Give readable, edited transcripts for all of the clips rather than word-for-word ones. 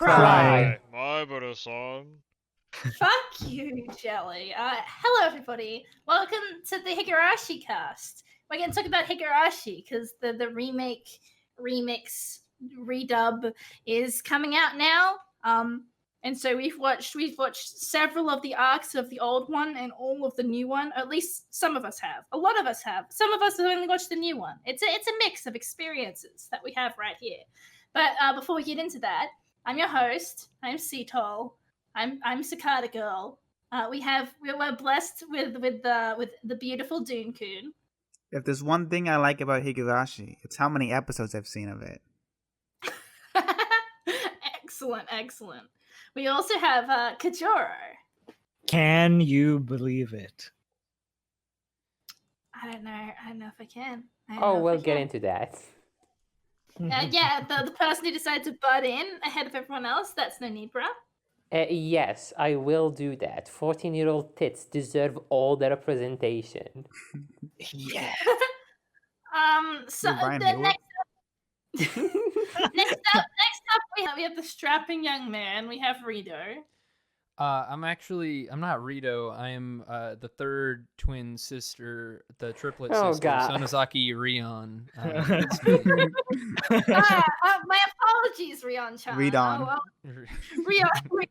Cry. My Buddha-san. Fuck you, Jelly. Hello, everybody. Welcome to the Higurashi cast. We're going to talk about Higurashi because the remix, redub is coming out now. And so we've watched several of the arcs of the old one and all of the new one. Or at least some of us have. A lot of us have. Some of us have only watched the new one. It's a mix of experiences that we have right here. But before we get into that, I'm your host. I'm Seatol. I'm Cicada Girl. We're blessed with the beautiful Dune-kun. If there's one thing I like about Higurashi, it's how many episodes I've seen of it. Excellent. We also have Kajoro. Can you believe it? I don't know if I can. We'll get into that. The person who decided to butt in ahead of everyone else, that's no need, bruh. Yes, I will do that. 14-year-old tits deserve all the representation. Yeah. So next up we have the strapping young man. We have Rito. I'm not Rito. I am the third twin sister, the triplet sister, God. Sonozaki Rion. My apologies, Rion-chan. Rion. Rion-chan.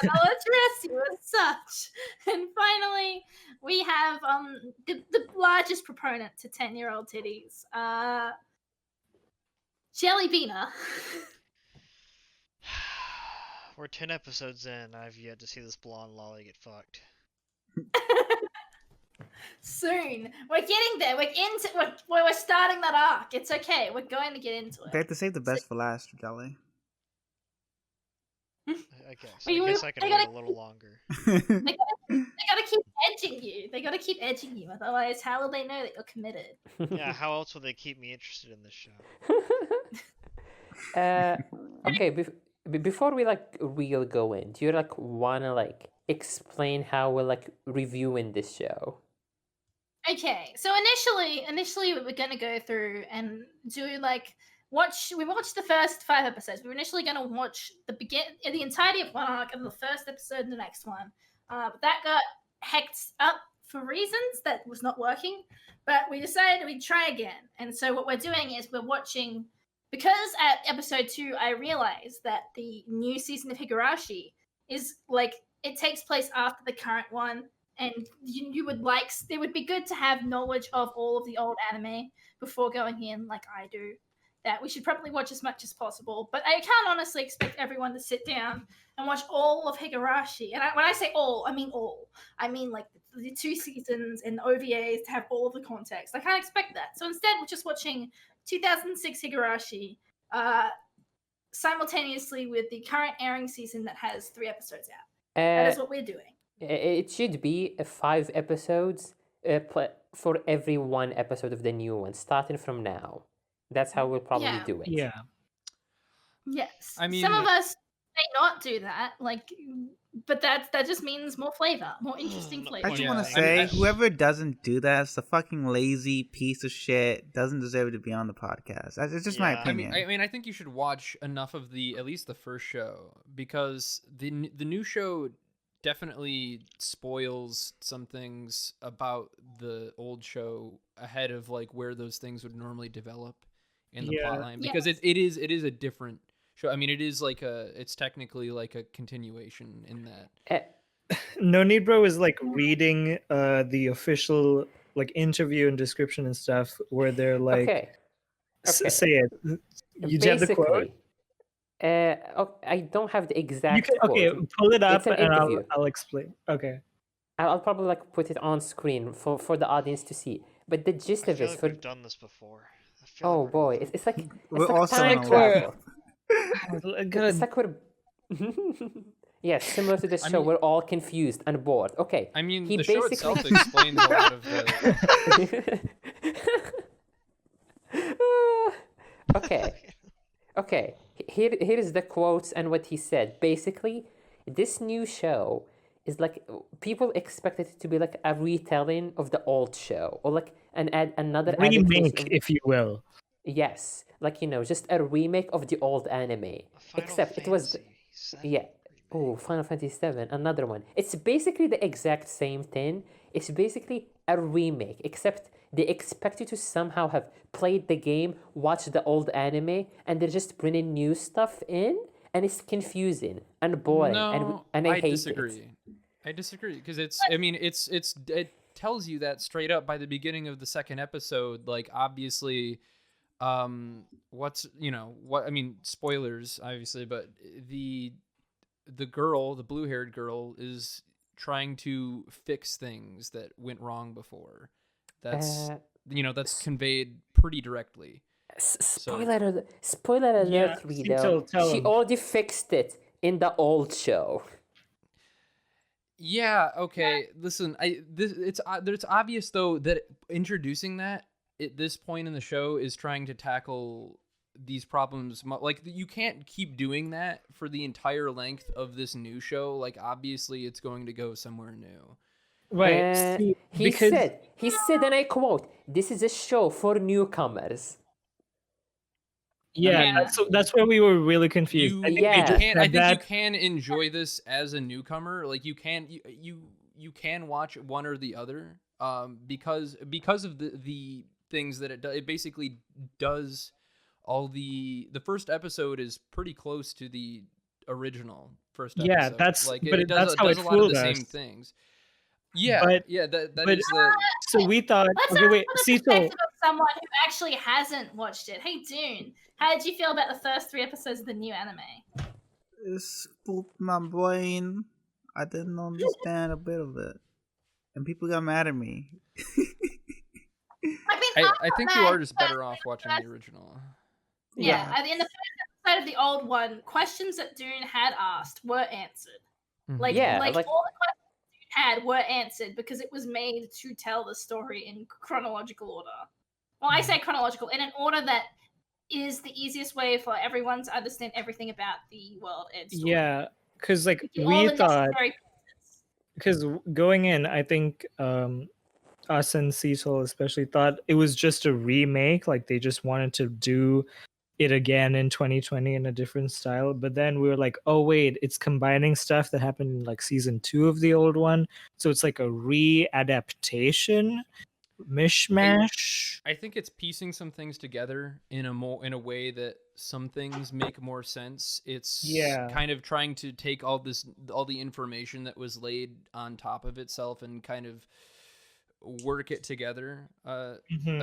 I'll address you as such. And finally, we have the largest proponent to 10-year-old titties, JellyBeaner. We're 10 episodes in. I've yet to see this blonde lolly get fucked. Soon. We're getting there. We're starting that arc. It's okay. We're going to get into it. They have to save the best for last, Jelly. Okay, so I guess I can wait a little longer. They gotta keep edging you. They gotta keep edging you. Otherwise, how will they know that you're committed? Yeah, how else will they keep me interested in this show? Okay, before we really go in, do you wanna explain how we're reviewing this show? Okay, so initially we were gonna go through and do we watched the first 5 episodes. We were initially gonna watch the entirety of one arc and the first episode and the next one. But that got hacked up for reasons that was not working. But we decided we'd try again. And so what we're doing is we're watching. Because at episode 2, I realized that the new season of Higurashi is it takes place after the current one, and it would be good to have knowledge of all of the old anime before going in, like I do. That we should probably watch as much as possible, but I can't honestly expect everyone to sit down and watch all of Higurashi. And when I say all, I mean all. I mean the 2 seasons and OVAs to have all of the context. I can't expect that. So instead, we're just watching 2006 Higurashi simultaneously with the current airing season that has 3 episodes out. That is what we're doing. It should be 5 episodes for every 1 episode of the new one, starting from now. That's how we'll probably do it. Yeah. Yes. I mean, some of us may not do that, but that just means more flavor, more interesting flavor. I just want to say, whoever doesn't do that is a fucking lazy piece of shit. Doesn't deserve to be on the podcast. It's just my opinion. I think you should watch enough of at least the first show, because the new show definitely spoils some things about the old show ahead of where those things would normally develop in the plotline, because it is a different show. I mean, it is it's technically a continuation in that. No Need Bro is reading the official interview and description and stuff where they're Okay. Say it. You have the quote? I don't have the exact quote. Okay, pull it up and interview. I'll explain. Okay. I'll probably put it on screen for the audience to see. But the gist of it we've done this before. Oh boy, it's we're also time travel. Good. It's we're yes, similar to this show, we're all confused and bored. Okay. I mean, he the show itself explains a lot of the. Okay. Here is the quotes and what he said. Basically, this new show is people expect it to be a retelling of the old show, or another remake, if you will. Yes, just a remake of the old anime. Except it was VII. Yeah. Oh, Final Fantasy VII, another one. It's basically the exact same thing. It's basically a remake, except they expect you to somehow have played the game, watched the old anime, and they're just bringing new stuff in, and it's confusing and boring, No, and I hate disagree. it. I disagree because it's. I mean, it tells you that straight up by the beginning of the second episode. Like, obviously, what's what I mean, spoilers, obviously, but the girl, the blue-haired girl, is trying to fix things that went wrong before. That's that's conveyed pretty directly. Spoiler alert, Rito. Tell She him. already fixed it in the old show. Yeah. Okay. Listen, it's obvious though that introducing that at this point in the show is trying to tackle these problems. Like, you can't keep doing that for the entire length of this new show. Like, obviously, it's going to go somewhere new. Right. He said, and I quote, "This is a show for newcomers." Yeah, that's where we were really confused. You, I think they just I think you can enjoy this as a newcomer. Like, you can watch one or the other, because of the things that it does. It basically does all the first episode is pretty close to the original first episode. Yeah, that's like but it does, that's how does it a lot of fooled the us. same things. Yeah, But- that but- is the. So we thought, Let's okay, ask wait, for the Cecil, perspective of someone who actually hasn't watched it. Hey, Dune, how did you feel about the first 3 episodes of the new anime? It spooked my brain. I didn't understand a bit of it, and people got mad at me. I mean, I think you are just better off watching the original. Yeah, in the first episode of the old one, questions that Dune had asked were answered. Like, Yeah, like like- all the questions Dune had were answered because it was made to tell the story in chronological order. Well, I say chronological, in an order that is the easiest way for everyone to understand everything about the world and story. yeah, because like All we the thought, necessary pieces. because going in, I think us and Cecil especially thought it was just a remake, like they just wanted to do it again in 2020 in a different style. But then we were like, oh wait, it's combining stuff that happened in like season 2 of the old one, so it's like a re-adaptation mishmash. I think it's piecing some things together in a way that some things make more sense. It's kind of trying to take all the information that was laid on top of itself and kind of work it together. A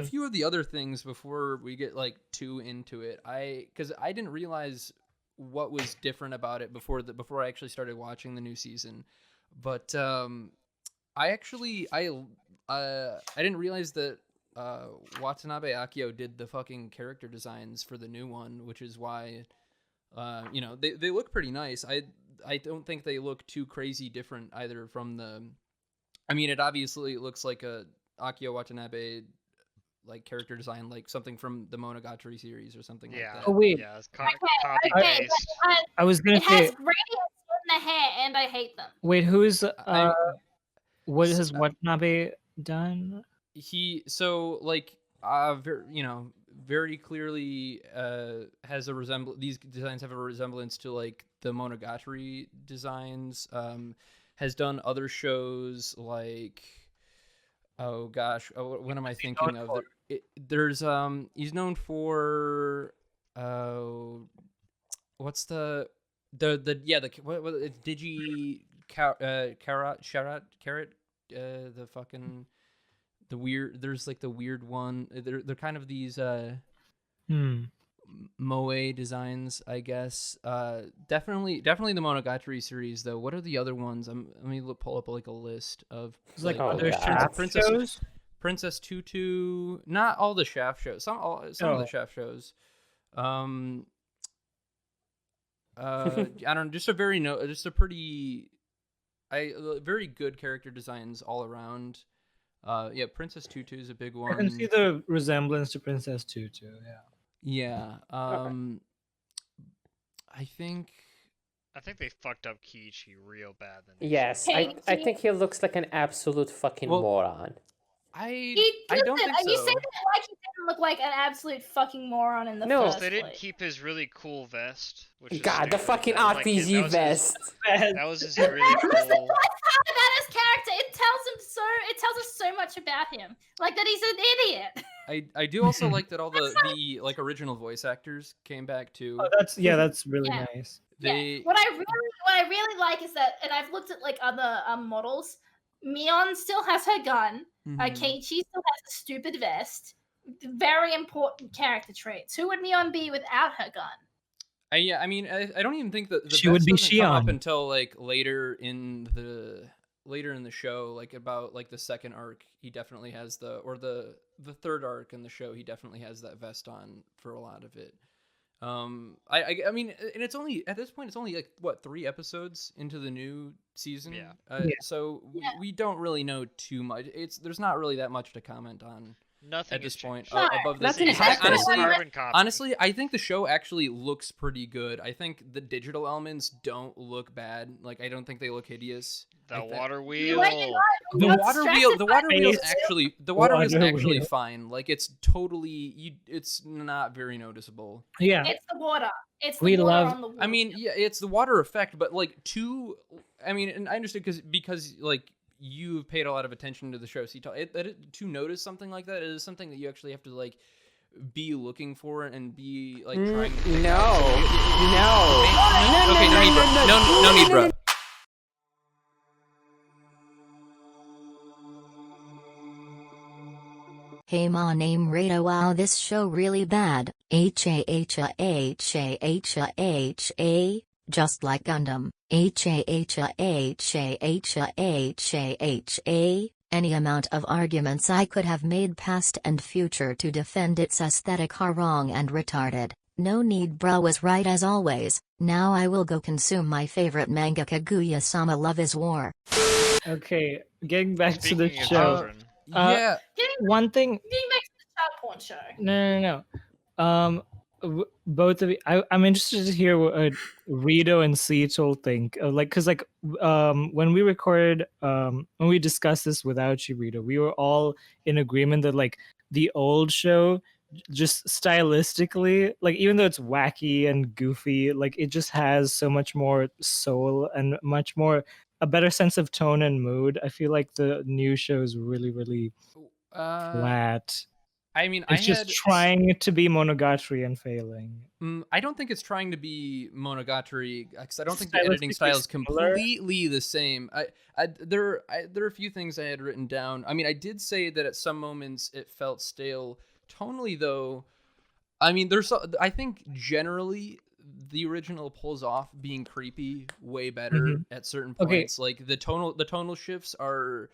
few of the other things before we get like too into it, because I didn't realize what was different about it before I actually started watching the new season, but I didn't realize that Watanabe Akio did the fucking character designs for the new one, which is why they look pretty nice. I don't think they look too crazy different either from the. I mean, it obviously looks like a Akio Watanabe like character design, like something from the Monogatari series or something like that. Oh wait, Yeah, it's Okay, copy paste. I was gonna It say, has gradients in the hair, and I hate them. wait, who's what s- has Watanabe done? Very clearly has a resemblance. These designs have a resemblance to like the Monogatari designs. Has done other shows like, oh gosh, what am I thinking of? There's he's known for what's the what it's Carrot the fucking the weird, there's like the weird one. They're kind of these moe designs, I guess. Definitely the Monogatari series though. What are the other ones? Let me pull up like a list of Like Oh, other yeah. Shaft shows? Princess Tutu. Not all the Shaft shows. Some of the Shaft shows. I don't know. Just a very very good character designs all around. Yeah, Princess Tutu is a big one. I can see the resemblance to Princess Tutu. Yeah. Yeah. I think they fucked up Kiichi real bad. Yes, I think he looks like an absolute fucking moron. I don't think so. You say that like he didn't look like an absolute fucking moron in the No. first They didn't place. keep his really cool vest, which is God, the stupid. fucking That was, like, RPG that vest. That was his really That was the cool. best part about his character. It tells us so much about him. Like that he's an idiot. I do also like that all the like original voice actors came back too. Oh, that's really Yeah. nice. They Yeah. What I really like is that, and I've looked at like other models. Mion still has her gun. Mhm. Keiichi still has a stupid vest. Very important character traits. Who would Mion be without her gun? I mean, I don't even think that the She would vest be doesn't come up Shion. until like later in the show, like about like the second arc. He definitely has the third arc in the show. He definitely has that vest on for a lot of it. I mean, and it's only at this point it's only like what 3 episodes into the new season. Yeah. So we don't really know too much. There's not really that much to comment on. Nothing At this point, No, above this, nothing has to honestly, carbon copy. honestly, I think the show actually looks pretty good. I think the digital elements don't look bad. Like, I don't think they look hideous. The Like that- water You wheel. know what? The Not water stressed wheel, the water about wheel's it. actually wheel. fine. Like, it's totally, it's not very noticeable. Yeah, It's the water. It's the We water love- on the wall. I mean, yeah, it's the water effect, but like I mean, and I understand because like you've paid a lot of attention to the show, so to notice something like that is something that you actually have to like be looking for and be like trying to pick out. Okay, no need, bro. Hey ma name Rada wow this show really bad, H-A-H-A-H-A-H-A-H-A, just like Gundam, H-A-H-A-H-A-H-A-H-A, any amount of arguments I could have made past and future to defend its aesthetic are wrong and retarded, no need bra was right as always, now I will go consume my favorite manga Kaguya-sama Love is War. okay. Getting back to the Speaking of show. children, Yeah, One thing. Getting back to the child porn show. No. Both of you. I'm interested to hear what Rito and Seattle think. Cause when we recorded, when we discussed this without you, Rito, we were all in agreement that like the old show, just stylistically, like even though it's wacky and goofy, like it just has so much more soul and much more a better sense of tone and mood. I feel like the new show is really, really flat. I mean, It's just trying to be Monogatari and failing. I don't think it's trying to be Monogatari because I don't think the editing Stylistically style is similar. completely the same. There are a few things I had written down. I mean, I did say that at some moments it felt stale. Tonally, though, I mean, I think generally the original pulls off being creepy way better at certain Okay. points. Like the tonal shifts are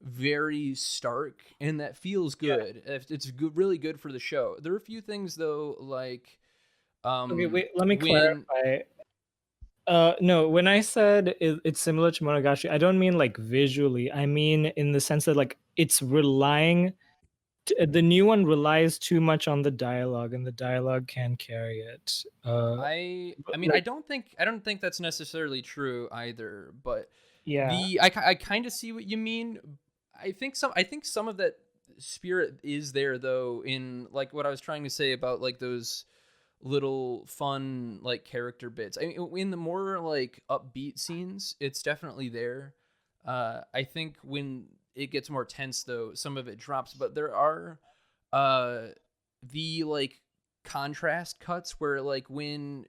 very stark, and that feels good. It's good, really good for the show. There are a few things though, like Okay, wait, let me when- clarify. No, when I said it's similar to Monogatari, I don't mean like visually. I mean in the sense that like it's relying. The new one relies too much on the dialogue, and the dialogue can carry it. I mean, I don't think that's necessarily true either. But Yeah. I kind of see what you mean. I think some of that spirit is there though in like what I was trying to say about like those little fun like character bits. I mean, in the more like upbeat scenes, it's definitely there. I think when it gets more tense though, some of it drops, but there are the like contrast cuts where like when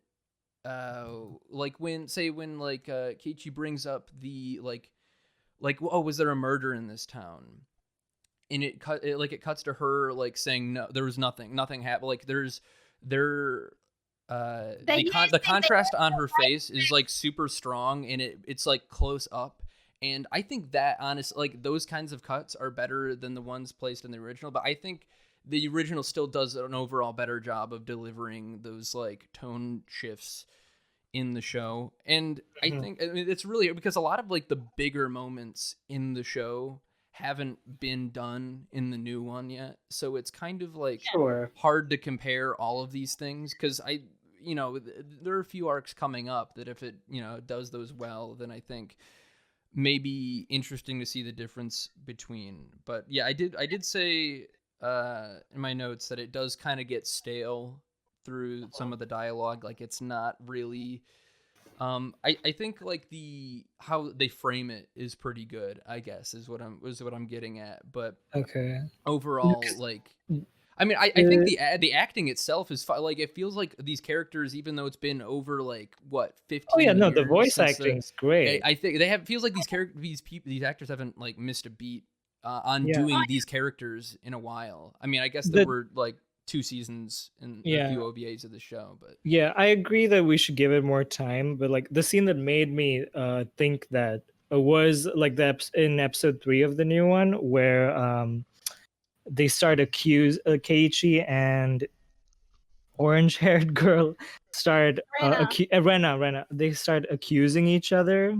Keiichi brings up the like oh, was there a murder in this town, and it cuts to her like saying no, there was nothing happened. Like the contrast on her face is like super strong, and it's like close up, and I think that honestly, like those kinds of cuts are better than the ones placed in the original, but I think the original still does an overall better job of delivering those like tone shifts in the show. And I think it's really because a lot of like the bigger moments in the show haven't been done in the new one yet, so it's kind of like hard to compare all of these things because there are a few arcs coming up that if it does those well, then I think maybe interesting to see the difference between. But yeah, I did say in my notes that it does kind of get stale through some of the dialogue. Like it's not really. I think like how they frame it is pretty good. I guess is what I'm getting at. But Okay. overall, like. I mean, I think the acting itself is like it feels like these characters, even though it's been over like what 15. Oh yeah, no, years the voice since acting's great. I think they have feels like these actors haven't like missed a beat on Yeah. doing these characters in a while. I mean, I guess there were like 2 seasons and a few OVAs of the show, but yeah, I agree that we should give it more time. But like the scene that made me think that was like in episode 3 of the new one where they start accuse Keiichi and orange-haired girl start Rena. They start accusing each other,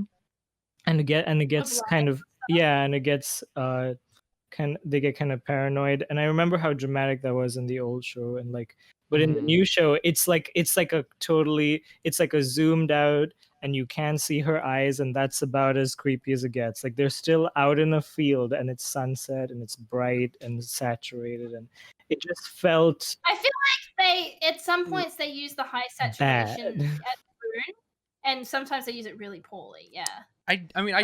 and it gets kind of and it gets they get kind of paranoid. And I remember how dramatic that was in the old show, and like, but in the new show, it's like a zoomed out, and you can see her eyes, and that's about as creepy as it gets. Like they're still out in a field, and it's sunset, and it's bright and saturated, and it just felt. I feel like at some points they use the high saturation at moon, and sometimes they use it really poorly. Yeah. I mean, I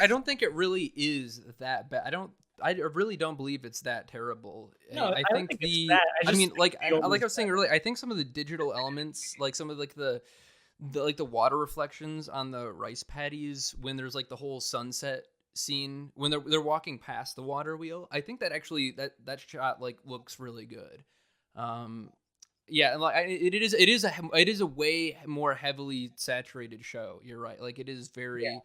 don't think it really is that bad. I really don't believe it's that terrible. No, I think it's bad. like I was saying earlier, I think some of the digital elements, like some of like the water reflections on the rice paddies when there's like the whole sunset scene when they're walking past the water wheel, I think that actually that shot like looks really good. Yeah, and like it is a way more heavily saturated show. You're right. Like it is very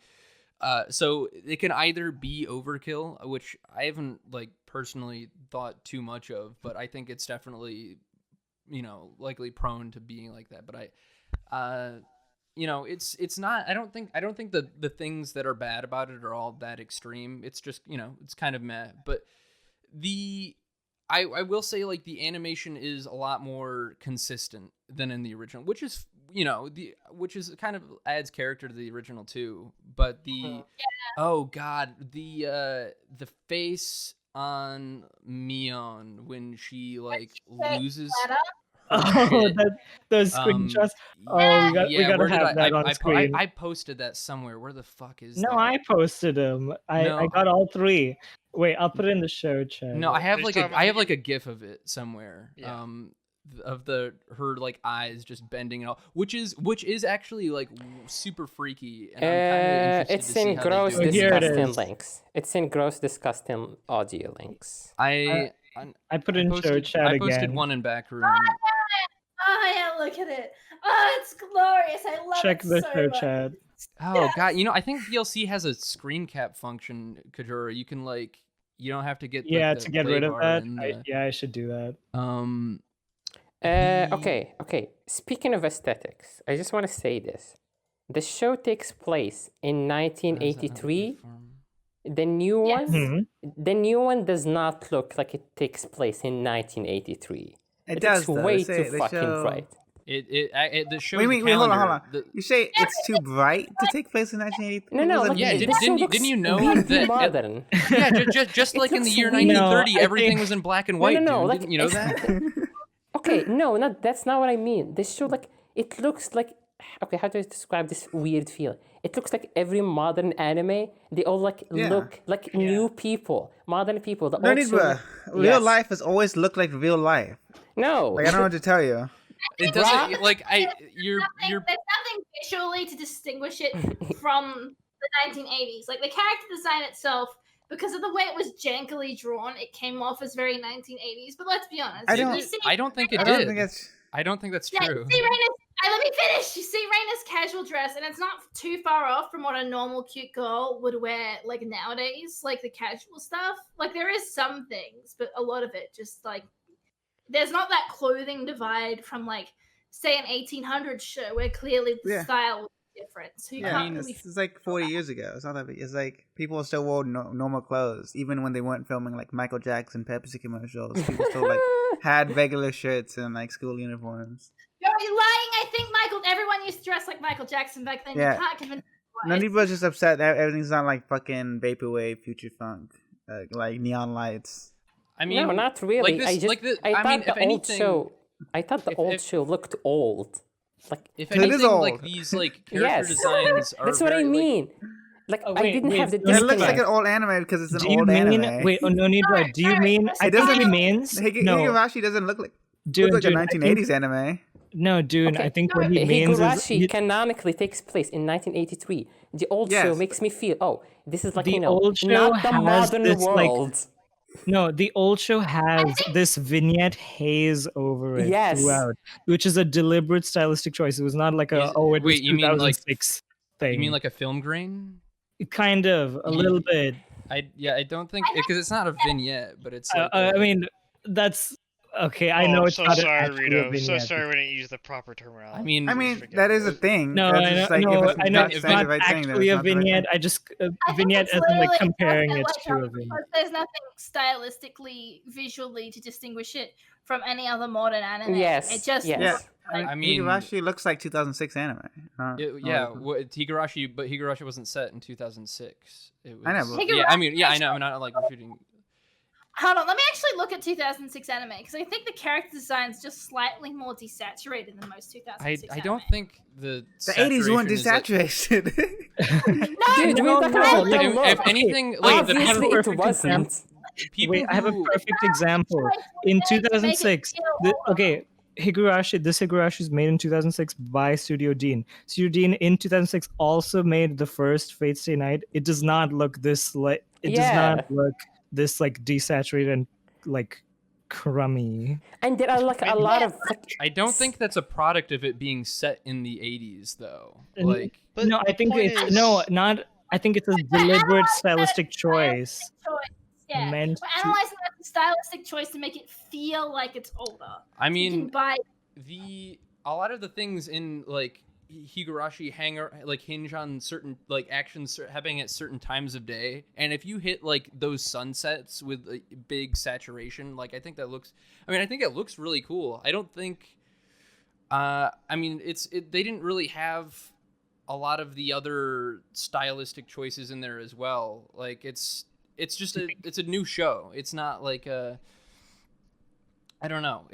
so it can either be overkill, which I haven't like personally thought too much of, but I think it's definitely, you know, likely prone to being like that. But you know, it's not. I don't think the things that are bad about it are all that extreme. It's just, you know, it's kind of meh. But I will say like the animation is a lot more consistent than in the original, which is, you know, which is kind of adds character to the original too. But oh god, the face on Mion when she like loses. Those screenshots. We gotta have that on screen. I posted that somewhere. Where the fuck is that? No, I posted them. I got all 3. Wait, I'll put it in the show chat. No, I have like a GIF of it somewhere. Yeah. Of her like eyes just bending and all, which is actually like super freaky. And I'm kind of interested to see how gross, they do disgusting links. It's in gross, disgusting audio links. I put it in show chat again. I posted one in back room. Oh yeah, look at it. Oh, it's glorious. I love Check it the so show much. chat. Oh god, you know, I think DLC has a screen cap function, Kajura. You can like, you don't have to get to get rid of that. I should do that. Okay. Speaking of aesthetics, I just want to say this: the show takes place in 1983. The new one does not look like it takes place in 1983. It does. It's way too fucking bright. The show. Wait, hold on. You say it's too bright to take place in 1983? No. Yeah, didn't you know that? Modern. Yeah, just like in the year 1930, everything was in black and white. No, like, didn't you know that? Okay, that's not what I mean. This show, like, it looks like, okay, how do I describe this weird feeling? It looks like every modern anime, they all like look like new people, modern people. Real life has always looked like real life. No, like, I don't know what to tell you. It doesn't like There's nothing visually to distinguish it from the 1980s. Like the character design itself, because of the way it was jankily drawn, it came off as very 1980s. But let's be honest, I don't think it did. I don't think that's true. You see let me finish. You see Raina's casual dress, and it's not too far off from what a normal cute girl would wear, like nowadays, like the casual stuff. Like there is some things, but a lot of it just like there's not that clothing divide from like say an 1800s show where clearly the style was different. So it's like 40 years ago. It's not that big. It's like people still wore normal clothes even when they weren't filming like Michael Jackson Pepsi commercials. People still like had regular shirts and like school uniforms. You're lying. I think everyone used to dress like Michael Jackson back then. You can't convince No Need Bro's just upset that everything's not like fucking vaporwave, future funk, like neon lights. I mean, No, not really. Like this, I just like the, I thought mean, the if old anything, show. I thought the old if- show looked old. Like if It is anything, like old. these like character yes, designs are that's what I very, like, mean. Like Oh, I wait, didn't wait, have the it It looks like disconnect. an old anime because it's an Do you old mean anime. wait? Oh, no need, bro. Do you mean? I It think doesn't. he means no, Higurashi doesn't look like dude. a Dude, I think 1980s anime. no, dude. Okay. I think what he means is Higurashi canonically takes place in 1983. The old show Yes, makes me feel, oh, this is like, the you know, old show not the has modern this, like, world. no, the old show has this vignette haze over it Yes. throughout, which is a deliberate stylistic choice. It was not like a Is- it was wait, you mean like 2006 thing. you mean like a film grain? kind of a little bit. I don't think because it's not a vignette, but it's. Like I mean, that's okay. I Oh, know I'm it's so not sorry, actually a Rito. So vignette. sorry we didn't use the proper terminology. I mean, That is a thing. No, That's I know, just like, no, if it's I know not it's saying not the right thing, then actually it's a not the right vignette. thing. I just I think vignette it's as in like literally comparing it just to a like vignette. because there's nothing stylistically, visually to distinguish it from any other modern anime. Yes, It just yes. Yeah, looks I mean, Higurashi looks like 2006 anime. Higurashi, but Higurashi wasn't set in 2006. It was, I know, but- Yeah, I mean, yeah, I know. I'm not like refuting. Hold on, let me actually look at 2006 anime because I think the character design is just slightly more desaturated than most 2006 I anime. don't think the The 80s weren't saturation is, like- desaturated. Dude, No, we no, have like, to if, look. if anything, like the Obviously, it perfect wasn't. people Wait, I have a who- perfect example. In 2006, okay, this Higurashi is made in 2006 by Studio Dean. Studio Dean in 2006 also made the first Fate Stay Night. It does not look this like it does Yeah. not look this like desaturated and like crummy. And there are like a lot of like, I don't think that's a product of it being set in the 80s, though. And- Like, But no, I the think point it's is- no, not. I think it's a deliberate stylistic choice. Yeah, meant we're analyzing that as a stylistic choice to make it feel like it's older. I You can mean, buy a lot of the things in like Higurashi hinge on certain like actions happening at certain times of day, and if you hit like those sunsets with a big saturation, like I think it looks really cool. I don't think I mean they didn't really have a lot of the other stylistic choices in there as well. Like it's just it's a new show. It's not like I don't know.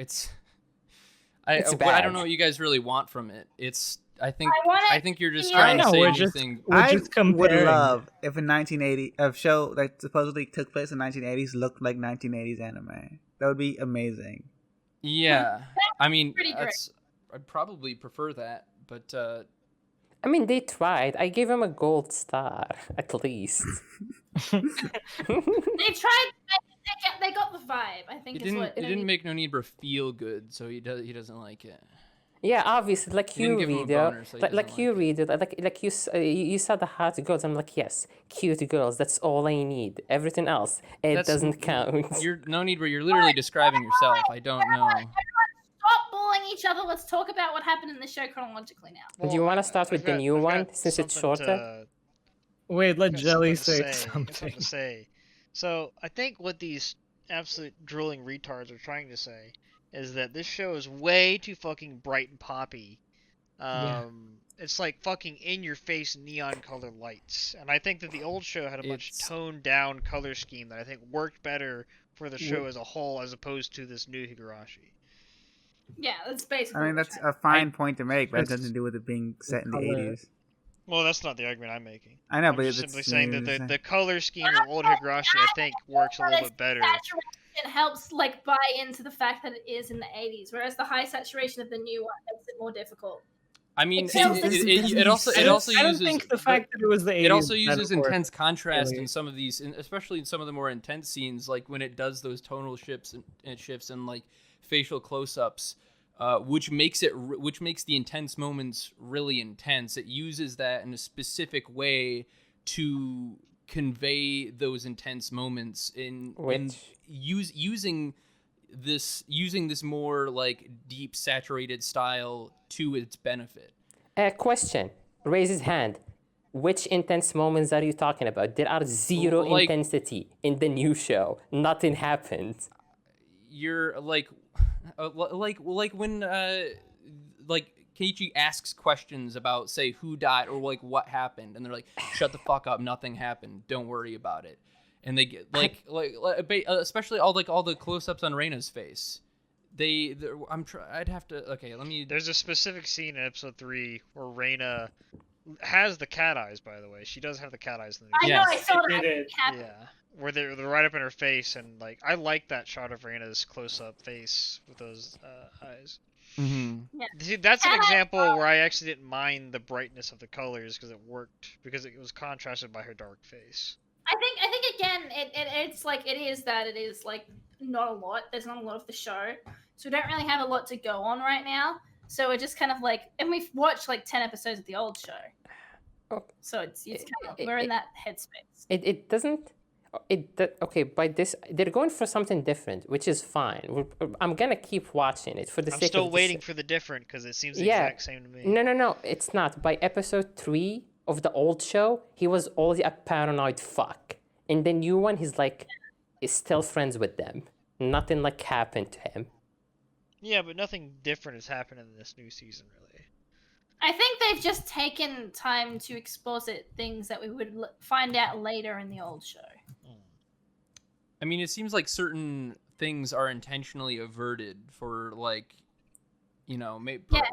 I bad. don't know what you guys really want from it. I think you're just Yeah. trying No, to say we're a new just- thing. We're I just would comparing. love if a 1980 show that supposedly took place in 1980s looked like 1980s anime. That would be amazing. Yeah, I mean, pretty great. I'd probably prefer that, but I mean, they tried. I gave him a gold star, at least. They tried. They got the vibe. I think it is what. didn't make Nonibra feel good, so he doesn't like it. Yeah, obviously, like He you didn't give him a read it, boner, so he like doesn't you like read it, like you saw the hot girls. I'm like, yes, cute girls. That's all I need. Everything else, it That's- doesn't count. You're literally describing yourself. I don't know. Stop bullying each other. Let's talk about what happened in the show chronologically now. Do you want to start with the new one since it's shorter? Wait, let Got Jelly something say to got something. to say. So I think what these absolute drooling retards are trying to say is that this show is way too fucking bright and poppy. It's like fucking in your face neon color lights. And I think that the old show had a much It's- toned down color scheme that I think worked better for the show as a whole as opposed to this new Higurashi. Yeah, that's basically. I mean, what that's we're a fine point to make, but it it's doesn't do with it being set in the color. 80s. Well, that's not the argument I'm making. I know, I'm but just it's simply saying that the color scheme of old Higurashi I think works a little bit better. Saturation helps like buy into the fact that it is in the 80s, whereas the high saturation of the new one makes it more difficult. I mean, It also I uses. don't think the fact that it was the 80s. It also that uses worked. intense contrast really. in some of these, especially in some of the more intense scenes, like when it does those tonal shifts and like facial close-ups, which makes the intense moments really intense. It uses that in a specific way to convey those intense moments using this more like deep saturated style to its benefit. Question. Raise his hand. Which intense moments are you talking about? There are zero Like- intensity in the new show. Nothing happened. You're like when like Keiichi asks questions about, say, who died or like what happened, and they're like, "Shut the fuck up, nothing happened. Don't worry about it." And they get especially all the close-ups on Reina's face. I'd have to. Okay, let me. There's a specific scene in episode 3 where Reina has the cat eyes. By the way, she does have the cat eyes in the I new know, Yes. I saw that. It happen. Yeah, where they're right up in her face, and like I like that shot of Reina's close-up face with those eyes. Mm-hmm. See, that's an Cat eyes example where I actually didn't mind the brightness of the colors because it worked because it was contrasted by her dark face. I think again, it's like it is like not a lot. There's not a lot of the show, so we don't really have a lot to go on right now. So we're just kind of like, and we've watched like 10 episodes of the old show, so it's kind of we're in that headspace. It doesn't. Okay, by this they're going for something different, which is fine. I'm gonna keep watching it for the I'm sake still of waiting for the different because it seems the Yeah. exact same to me. No, it's not. By episode 3 of the old show, he was already a paranoid fuck. In the new one, he's still friends with them. Nothing like happened to him. Yeah, but nothing different has happened in this new season, really. I think they've just taken time to exposit things that we would find out later in the old show. I mean, it seems like certain things are intentionally averted for, like, you know,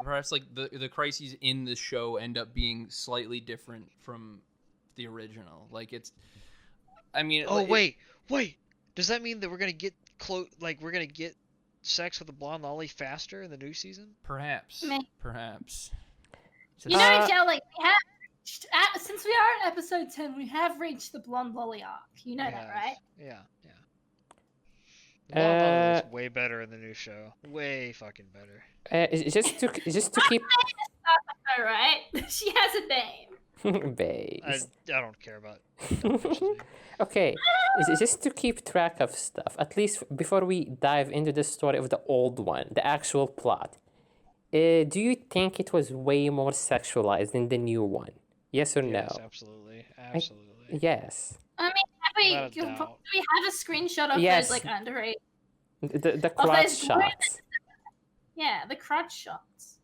perhaps like the crises in the show end up being slightly different from the original. Like it's, I mean. Oh wait. Does that mean that we're gonna get we're gonna get sex with the blonde lolly faster in the new season? Perhaps. Meh. Perhaps. You know, Jelly, we have reached, since we are at episode 10, we have reached the blonde lolly arc. You know that, right? Yeah. The blonde lolly is way better in the new show. Way fucking better. Just to keep. All right, she has a name. Babes. I don't care about. It. Okay, just to keep track of stuff, at least before we dive into the story of the old one, the actual plot. Do you think it was way more sexualized in the new one? Yes or no? Yes, absolutely. Yes. I mean, do we have a screenshot of Yes. those like underage? The crotch shots. Yeah, the crotch shots.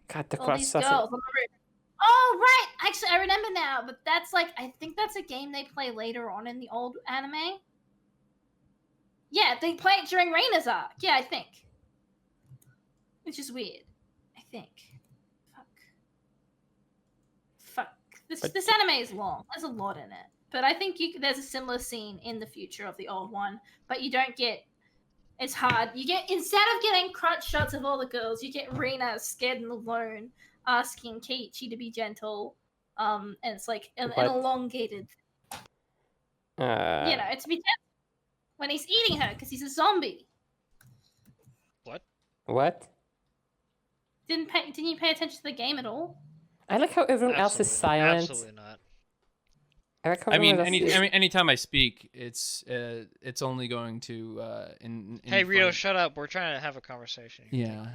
God, the All crotch these shots. girls on the roof. Oh right, actually I remember now, but that's like I think that's a game they play later on in the old anime. Yeah, they play it during Reina's arc. Yeah, I think. Which is weird. I think. Fuck. This anime is long. There's a lot in it. But I think there's a similar scene in the future of the old one, but you don't get. It's hard. You get instead of getting crotch shots of all the girls, you get Reina scared and alone, asking Keiichi to be gentle. And it's like an elongated. You know, to be gentle when he's eating her because he's a zombie. What? Didn't you pay attention to the game at all? I like how everyone else is silent. Absolutely not. I mean, anytime I speak, it's only going to Hey Rito, shut up. We're trying to have a conversation. Yeah.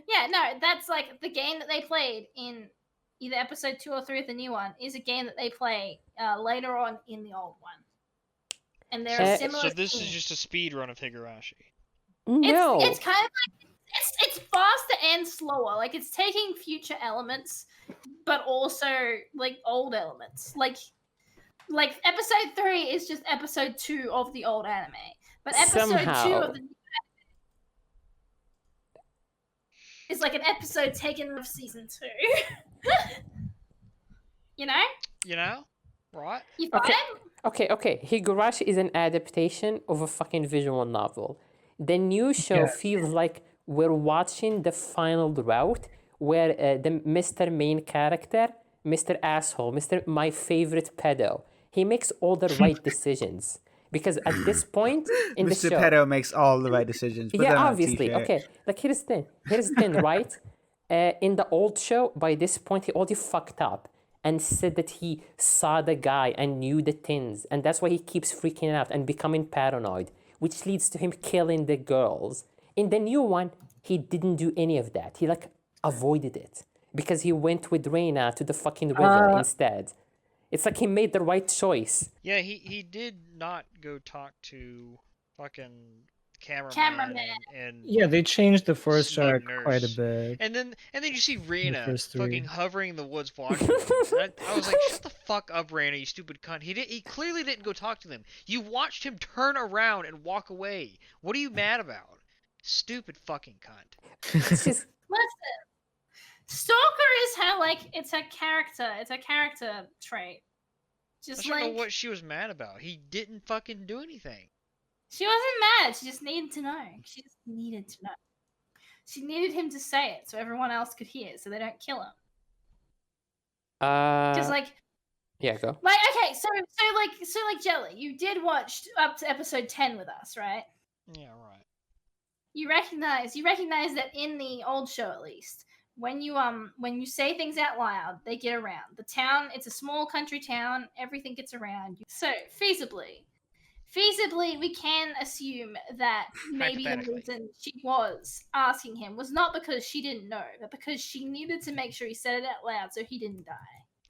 Yeah, no, that's like the game that they played in either episode 2 or 3 of the new one is a game that they play later on in the old one. And there are similar. So this is just a speed run of Higurashi. No. It's kind of like it's faster and slower. Like it's taking future elements, but also like old elements. Like episode 3 is just episode 2 of the old anime, but episode 2 of the new is like an episode taken of season 2. You know, right? You find Okay. Higurashi is an adaptation of a fucking visual novel. The new show feels like we're watching the final route where the Mr. Main character, Mr. Asshole, Mr. My Favorite Pedo, he makes all the right decisions. Because at this point in the show... Mr. Pedo makes all the right decisions. Yeah, obviously. Okay, like here's the thing, right? In the old show, by this point, he already fucked up and said that he saw the guy and knew the things. And that's why he keeps freaking out and becoming paranoid, which leads to him killing the girls. In the new one, he didn't do any of that. He avoided it because he went with Reina to the fucking river instead. It's like he made the right choice. Yeah, he did not go talk to fucking cameraman and Yeah, they changed the first Snug arc quite a nurse. bit. And then you see Raina first fucking three. hovering in the woods watching them. And I was like, shut the fuck up, Raina, you stupid cunt. He clearly didn't go talk to them. You watched him turn around and walk away. What are you mad about? Stupid fucking cunt. It's just Listen, Stalker is her it's a character trait. I Just don't know like what she was mad about. He didn't fucking do anything. she wasn't mad. She just needed to know. She just needed to know. She needed him to say it so everyone else could hear, so they don't kill him. Just yeah, go. okay, so Jelly, you did watch up to episode 10 with us, right? Yeah, right. You recognize that in the old show, at least, when you say things out loud, they get around. The town, it's a small country town, everything gets around. So feasibly, we can assume that maybe the Hypothetically. reason she was asking him was not because she didn't know, but because she needed to make sure he said it out loud so he didn't die.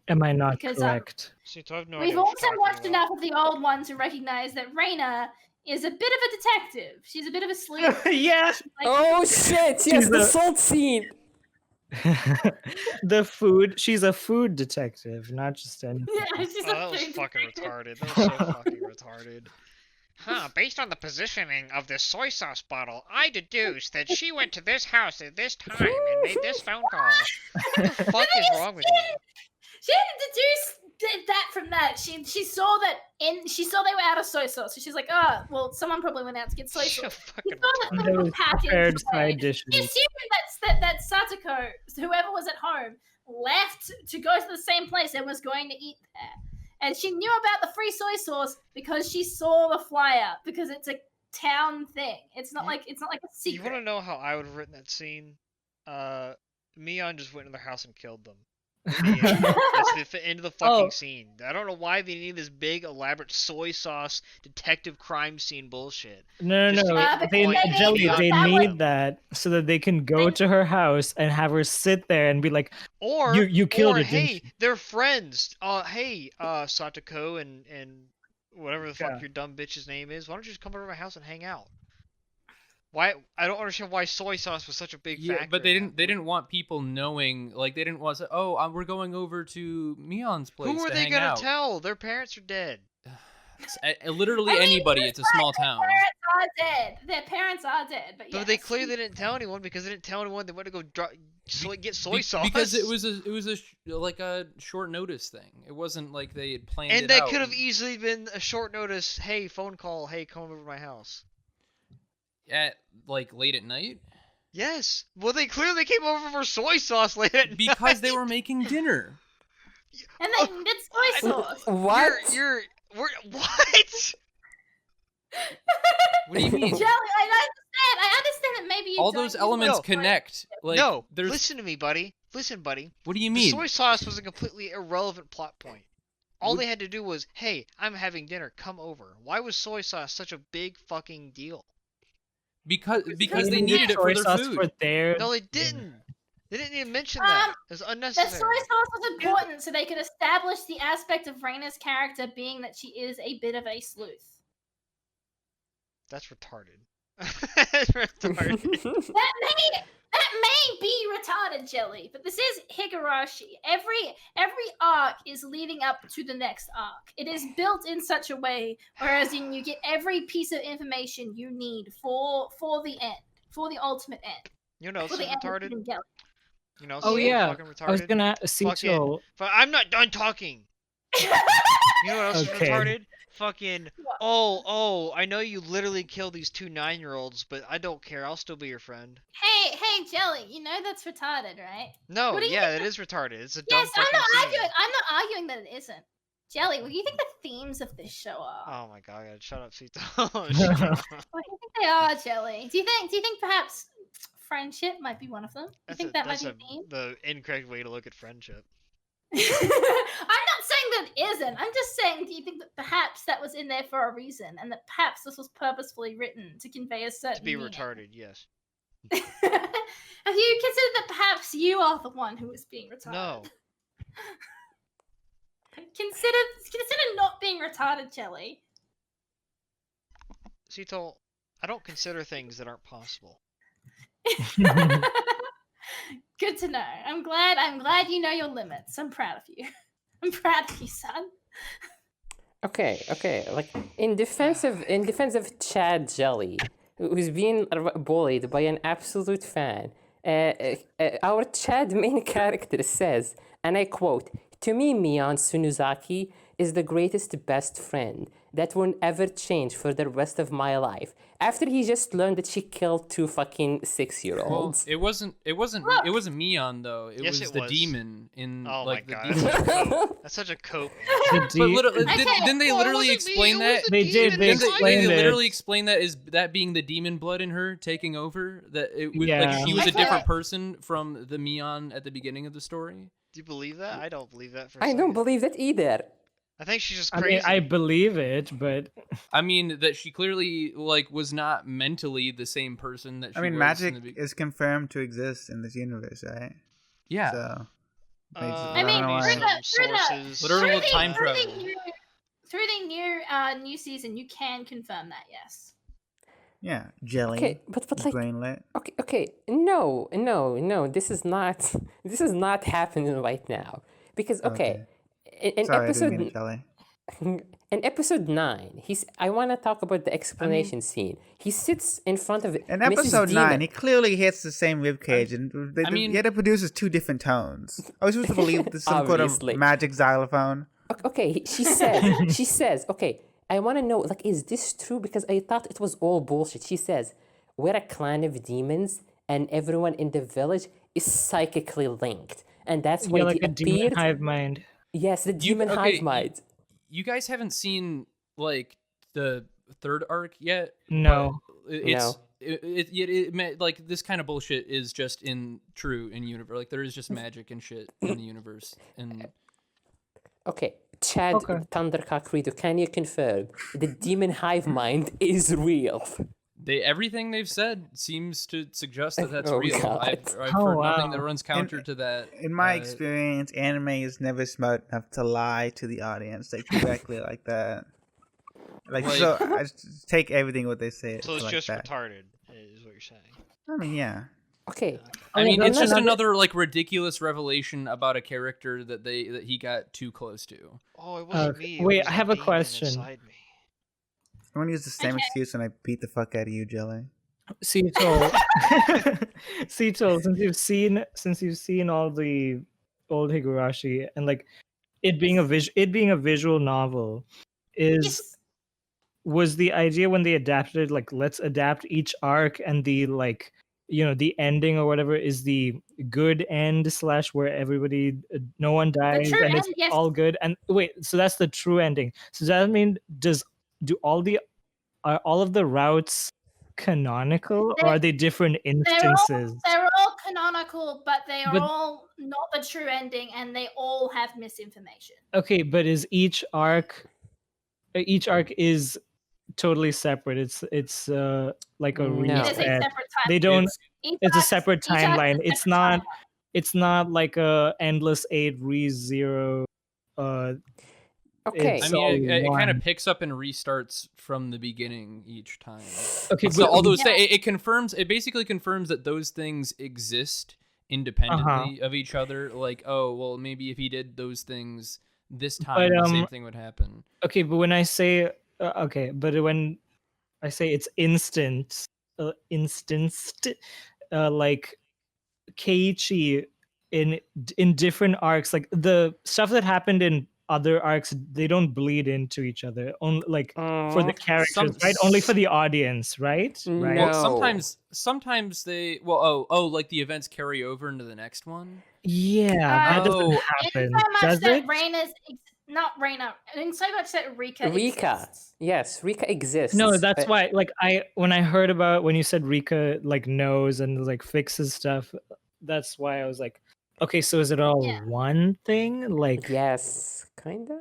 Am I not Because, correct? See, so I have no We've idea what also you're watched talking enough of the old one to recognize that Raina is a bit of a detective. She's a bit of a sleuth. Yeah. Like, Oh shit! Yes, She's the a- salt scene. She's a food detective, not just anything. yeah, she's Oh, a that was food fucking detective. retarded. That was so fucking retarded. Huh, based on the positioning of this soy sauce bottle, I deduce that she went to this house at this time and made this phone call. What the fuck is wrong with you? She didn't deduce that from that. She saw she saw they were out of soy sauce, so she's like, oh, well, someone probably went out to get soy So sauce. fucking She saw that retarded. the There little was package prepared was side made. dishes. She assumed that Satoko, whoever was at home, left to go to the same place and was going to eat there. And she knew about the free soy sauce because she saw the flyer, because it's a town thing. It's not like a You secret. want to know how I would have written that scene? Mion just went in their house and killed them. That's the end of the fucking scene. I don't know why they need this big, elaborate soy sauce detective crime scene bullshit. No, Just to get to the they point need Jelly, Mion they that killed need them. that so that they can go to her house and have her sit there and be like, Or You killed her, didn't hey, you? they're friends. Hey, Satoko and whatever the fuck Yeah. your dumb bitch's name is. Why don't you just come over to my house and hang out? Why? I don't understand why soy sauce was such a big factor. but they in that. didn't want people knowing. Like they didn't want to say, "Oh, we're going over to Mion's place." Who are to they hang gonna out. tell? Their parents are dead. Literally I mean, anybody. It's a small town. Their parents are dead. Their parents are dead, but But they yes. clearly didn't tell anyone because they didn't tell anyone they went to go get soy Be- sauce. because it was like a short notice thing. It wasn't like they had planned and it that out. could have easily been a short notice. Hey, phone call. Hey, come over to my house. At like late at night Yes. Well, they clearly came over for soy sauce late at because they night. were making dinner. And they needed soy sauce. What? What? What? What do you mean? Jelly, I understand that maybe you All don't those use elements words. connect. Like No. there's. Listen to me, buddy. Listen, buddy. What do you The mean? soy sauce was a completely irrelevant plot point. All they had to do was, hey, I'm having dinner, come over. Why was soy sauce such a big fucking deal? Because they needed needed it soy for their sauce food. for their. No, they didn't. They didn't even mention that. It was The soy unnecessary. sauce was important so they could establish the aspect of Raina's character being that she is a bit of a sleuth. That's retarded. That's retarded. That may be retarded, Jelly, but this is Higurashi. Every arc is leading up to the next arc. It is built in such a way, whereas you get every piece of information you need for the end, for the ultimate end. You know, For so the end of retarded. Hidden Jelly. You know, Oh so yeah, fucking retarded. I was gonna see Fucking- But I'm not done talking. You know what else Okay. is retarded? Fucking. What? Oh, I know you literally killed these two 9-year-olds, but I don't care. I'll still be your friend. Hey, Jelly, you know that's retarded, right? No, What do you yeah, think it is retarded. It's a dumb Yes, I'm fucking not scene. arguing. I'm not arguing that it isn't. Jelly, what do you think the themes of this show are? Oh my god, shut up, Sito. What do you think they are, Jelly? Do you think perhaps friendship might be one of them? Do you think that might be a theme? the incorrect way to look at friendship. I'm not saying that it isn't. I'm just saying, do you think that perhaps that was in there for a reason, and that perhaps this was purposefully written to convey a certain To be meaning? retarded, yes. Have you considered that perhaps you are the one who is being retarded? No. Consider not being retarded, Jelly. Sito, I don't consider things that aren't possible. Good to know. I'm glad you know your limits. I'm proud of you. I'm proud of you, son. Okay. Like in defense of Chad Jelly, who's being bullied by an absolute fan, our Chad main character says, and I quote, "To me, Mion Sunuzaki is the greatest best friend that won't ever change for the rest of my life." After he just learned that she killed 2 fucking 6-year-olds. It wasn't Mion though. It Yes, was it the was. demon in Oh like my the god, demon. that's such a cope. But literally, Okay. didn't they Well, it literally wasn't me, explain it that? was the They did, demon they Didn't inside they explained me. it. literally explain that as that being the demon blood in her taking over? That it was like Yeah. she was a Okay. different person from the Mion at the beginning of the story. Do you believe that? I don't believe that for a I don't second. believe that either. I think she's just I crazy. mean, I believe it, but I mean that she clearly like was not mentally the same person that she I mean, was magic in the is confirmed to exist in this universe, right? yeah. So, makes it- I mean, don't know through why. sources. Literal the, time through travel. through the new season, you can confirm that. Yes. Yeah, jelly. Okay, but like, brainlet. okay, no, this is not happening right now. Because Okay. in Sorry, I didn't mean episode to jelly. in episode 9, I want to talk about the explanation scene. He sits in front of In Mrs. episode Demon. 9, he clearly hits the same ribcage, and yet it produces 2 different tones. I was supposed to believe this is some sort of Obviously. magic xylophone. Okay, she says, okay, I want to know, like, is this true? Because I thought it was all bullshit. She says, we're a clan of demons, and everyone in the village is psychically linked. And that's yeah, when like he a demon appeared. hive mind. Yes, the demon hive mind. You guys haven't seen like the 3rd arc yet? No. but it's No. it meant like this kind of bullshit is just true in universe. Like there is just magic and shit in the universe. And Okay, Chad Okay. Thundercock Rito, can you confirm the demon hive mind is real? everything they've said seems to suggest that that's Oh, real. God. I've Oh, heard nothing wow. that runs counter to that. In my experience, anime is never smart enough to lie to the audience like directly like that. Like, so I just take everything what they say. So it's like just that. retarded, is what you're saying. I mean, yeah. Okay, I mean, no, it's no, just no, another like ridiculous revelation about a character that he got too close to. Oh, it wasn't me. it wait, was I the have a demon question. inside me. I'm gonna use the same Okay. excuse when I beat the fuck out of you, Jelly. Cetol, Cetol, since you've seen all the old Higurashi and like it being a visual novel, Yes. was the idea when they adapted it like let's adapt each arc and the like the ending or whatever is the good end / where everybody no one dies true and it's end, yes. all good and wait, so that's the true ending. So does that mean are all of the routes canonical or are they different instances? They're all canonical, but they are But- all not the true ending, and they all have misinformation. Okay, but is each arc is totally separate. It's like a No. It is a reset. separate timeline. They don't it's a arc- separate each arc is a timeline. It's separate not timeline. it's not like a endless 8 re 0 okay. I It's mean, all it kind of one. picks up and restarts from the beginning each time. Okay, So but all those it basically confirms that those things exist independently of each other. Like, oh well, maybe if he did those things this time, the same thing would happen. okay, but when I say when I say it's instanced, like Keiichi in different arcs, like the stuff that happened in other arcs, they don't bleed into each other. Only like for the characters, right? Only for the audience, right? Right. No. Well, sometimes they like the events carry over into the next one. Yeah, that doesn't Oh. happen. In so much Does that it? Reina's not Reina, in so much that Rika exists. Yes, Rika exists. No, that's why. Like when I heard about when you said Rika like knows and like fixes stuff, that's why I was like, okay, so is it all Yeah. one thing? Like, Yes, kinda.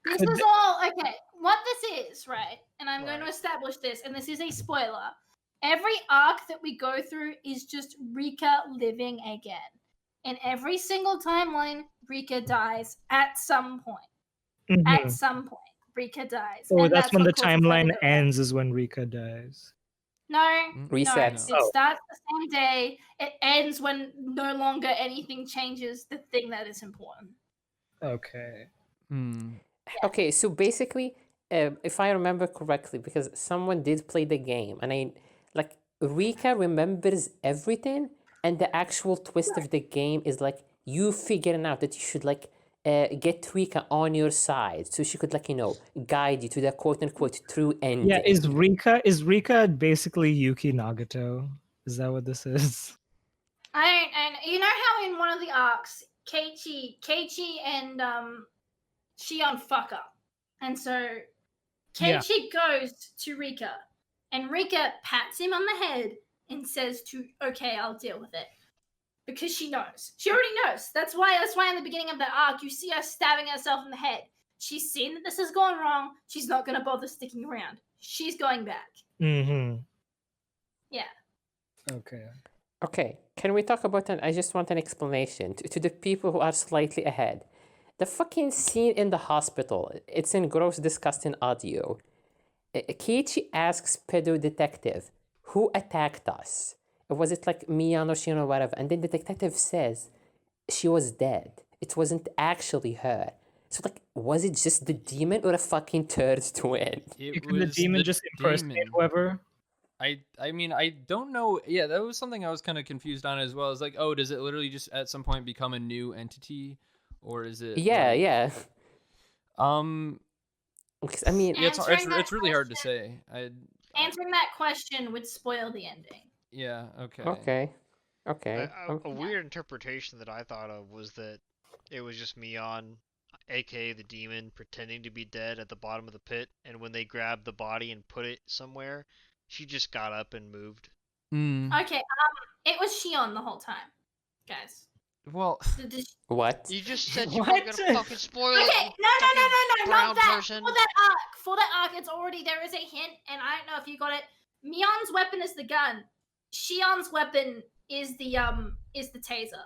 This Could- is all okay. What this is, right? And I'm going to Right. establish this, and this is a spoiler. Every arc that we go through is just Rika living again. In every single timeline, Rika dies at some point. mhm. At some point, Rika dies. Oh, and that's when the what causes her timeline to go back. ends. Is when Rika dies. No, Resets. no. It starts the same day. It ends when no longer anything changes the thing that is important. Okay. Okay, so basically, if I remember correctly, because someone did play the game, and Rika remembers everything, and the actual twist of the game is like you figuring out that you should get Rika on your side, so she could guide you to the quote unquote true ending. Yeah, is Rika basically Yuki Nagato? Is that what this is? And you know how in one of the arcs, Keiichi and Shion fuck up, and so Keiichi goes to Rika, and Rika pats him on the head and says okay, I'll deal with it. Because she knows. She already knows. That's why in the beginning of the arc, you see her stabbing herself in the head. She's seen that this has gone wrong. She's not going to bother sticking around. She's going back. Mm-hmm. Yeah. Okay, can we talk about I just want an explanation to the people who are slightly ahead. The fucking scene in the hospital, it's in gross, disgusting audio. Keiichi asks Pedo Detective, who attacked us? Was it Mion or Shion or whatever? And then the detective says she was dead. It wasn't actually her. So was it just the demon or a fucking third twin? Can the demon just impersonate whoever? I mean, I don't know. Yeah, that was something I was kind of confused on as well. It's does it literally just at some point become a new entity, or is it? Yeah. I mean, it's really hard to say. Answering that question would spoil the ending. Yeah. Okay. Okay. A weird interpretation that I thought of was that it was just Mion, aka the demon, pretending to be dead at the bottom of the pit, and when they grabbed the body and put it somewhere, she just got up and moved. Okay, it was Shion the whole time, guys. Well, what? You just said you weren't gonna fucking spoil it. Okay, no, not that. Person. For that arc, it's already there is a hint, and I don't know if you got it. Mion's weapon is the gun. Shion's weapon is the taser.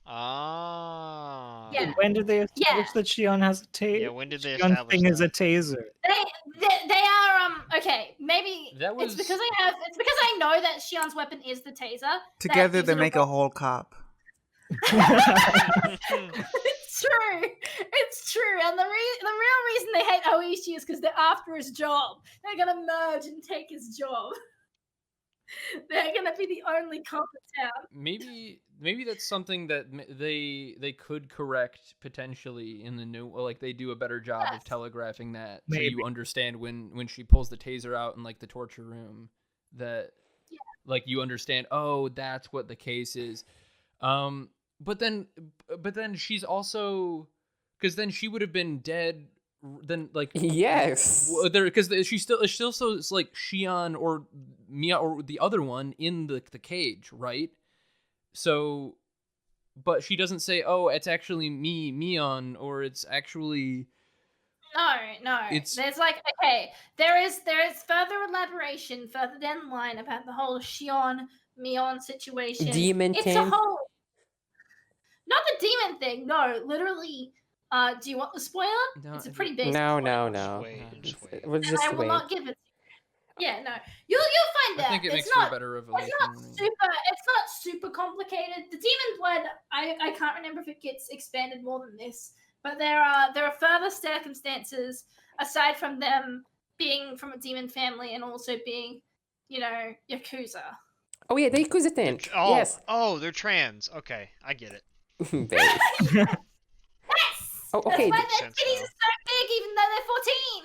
Ah. Yeah. When did they establish that Shion has a taser? Yeah, when did they Shion's establish thing that? is a taser. They are okay. Maybe that was... it's because I know that Shion's weapon is the taser. Together they make a whole cop. It's true, and the real reason they hate Oishi is because they're after his job. They're gonna merge and take his job. They're gonna be the only cop in town. Maybe that's something that they could correct potentially in the new, they do a better job of telegraphing that, so you understand when she pulls the taser out in the torture room that you understand, oh, that's what the case is. But then she's also, because then she would have been dead. Then yes, because she still so it's Shion or Mia or the other one in the cage, right? So, but she doesn't say, oh, it's actually Mion, or it's actually. No. There's there is further elaboration further down the line about the whole Shion Mion situation. Demon it's thing. A whole. Not the demon thing. No, literally. Do you want the spoiler? No, it's a pretty basic. No. Just wait. We'll just I will wait. not give it. Yeah, no. You'll find out. I think it makes for a better revelation. It's not super complicated. The demon blood. I can't remember if it gets expanded more than this, but there are further circumstances aside from them being from a demon family and also being, Yakuza. Oh yeah, the Yakuza thing. Yes. Oh, they're trans. Okay, I get it. Yes. Oh, okay. That's why their titties are so big, even though they're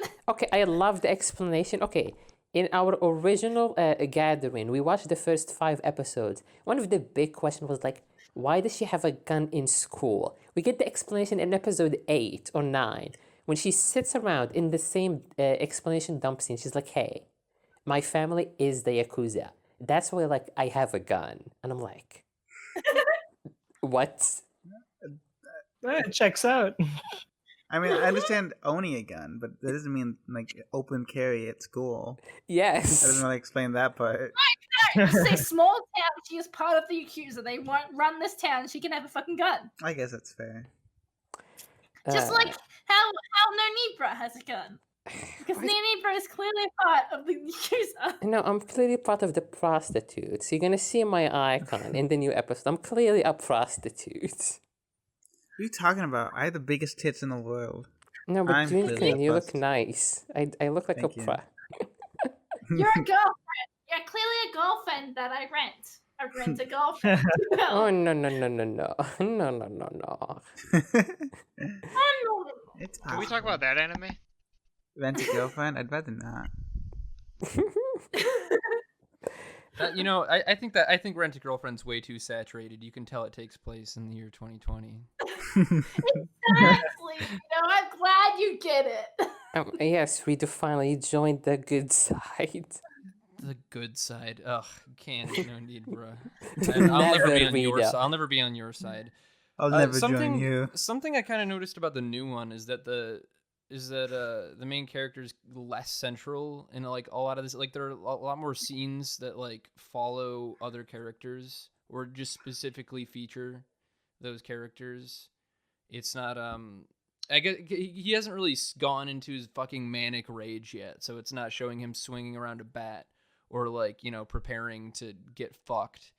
14. Okay, I love the explanation. Okay, in our original gathering, we watched the first 5 episodes. One of the big questions was why does she have a gun in school? We get the explanation in episode 8 or 9 when she sits around in the same explanation dump scene. She's like, "Hey, my family is the Yakuza. That's why I have a gun," and I'm like, "What?" It checks out. I mean, I understand owning a gun, but that doesn't mean open carry at school. Yes. That doesn't really explain that part. No, it's a small town. She is part of the Yakuza. They won't run this town. She can have a fucking gun. I guess that's fair. Just like how No Nibra has a gun. Because Nini is clearly part of the user. No, I'm clearly part of the prostitutes. You're gonna see my icon in the new episode. I'm clearly a prostitute. What are you talking about? I have the biggest tits in the world. No, but I'm clearly Twinkling, a you look prostitute. nice. I look like Thank a you. You're a girlfriend. You're clearly a girlfriend that I rent. I rent a girlfriend. Oh no no no no no no no no no. It's Can we talk about that anime? Rent a girlfriend? I'd rather not. You know, I think Rent a Girlfriend's way too saturated. You can tell it takes place in the year 2020. Exactly. I'm glad you get it. Yes, we finally joined the good side. The good side. Ugh, can't. No need, bro. I'll never be on your side. I'll never be on your side. I'll never join you. Something I kind of noticed about the new one is that the main character is less central in like a lot of this. Like there are a lot more scenes that like follow other characters or just specifically feature those characters. It's not I guess he hasn't really gone into his fucking manic rage yet, so it's not showing him swinging around a bat or like, you know, preparing to get fucked.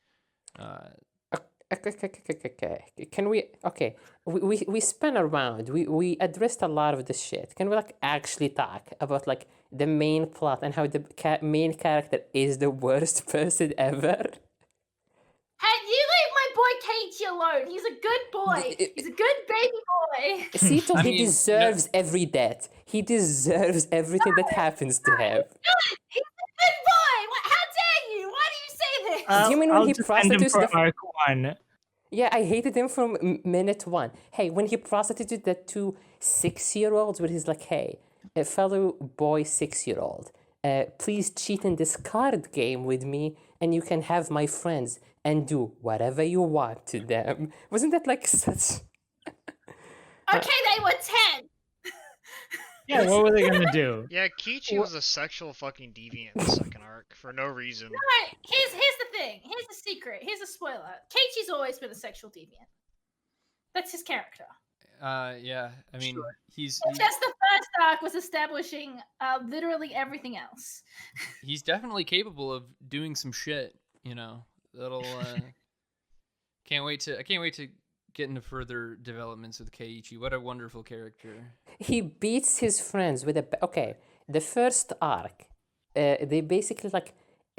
Okay. Can we? Okay, we spun around. We addressed a lot of the shit. Can we like actually talk about like the main plot and how the main character is the worst person ever? Hey, you leave my boy Keiichi alone. He's a good boy. He's a good baby boy. Sito, I he mean, deserves every death. He deserves everything that happens to him. Good. He's a good boy. How dare you? Why do you say this? Do you mean when I'll he defend him prostitutes for the? arc 1. Yeah, I hated him from minute one. Hey, when he prostituted the two 6-year-olds, where he's like, hey, a fellow boy 6-year-old, please cheat in this card game with me and you can have my friends and do whatever you want to them. Wasn't that like such... Okay, they were 10. Yeah, what were they gonna do? Yeah, Kichi was a sexual fucking deviant in the second arc for no reason. No, here's the thing. Here's the secret. Here's a spoiler. Keiichi's always been a sexual deviant. That's his character. Yeah. I mean, It's just the first arc was establishing literally everything else. he's definitely capable of doing some shit, you know. That'll I can't wait to get into further developments with Keiichi. What a wonderful character. He beats his friends with a... Okay, the first arc, they basically, like,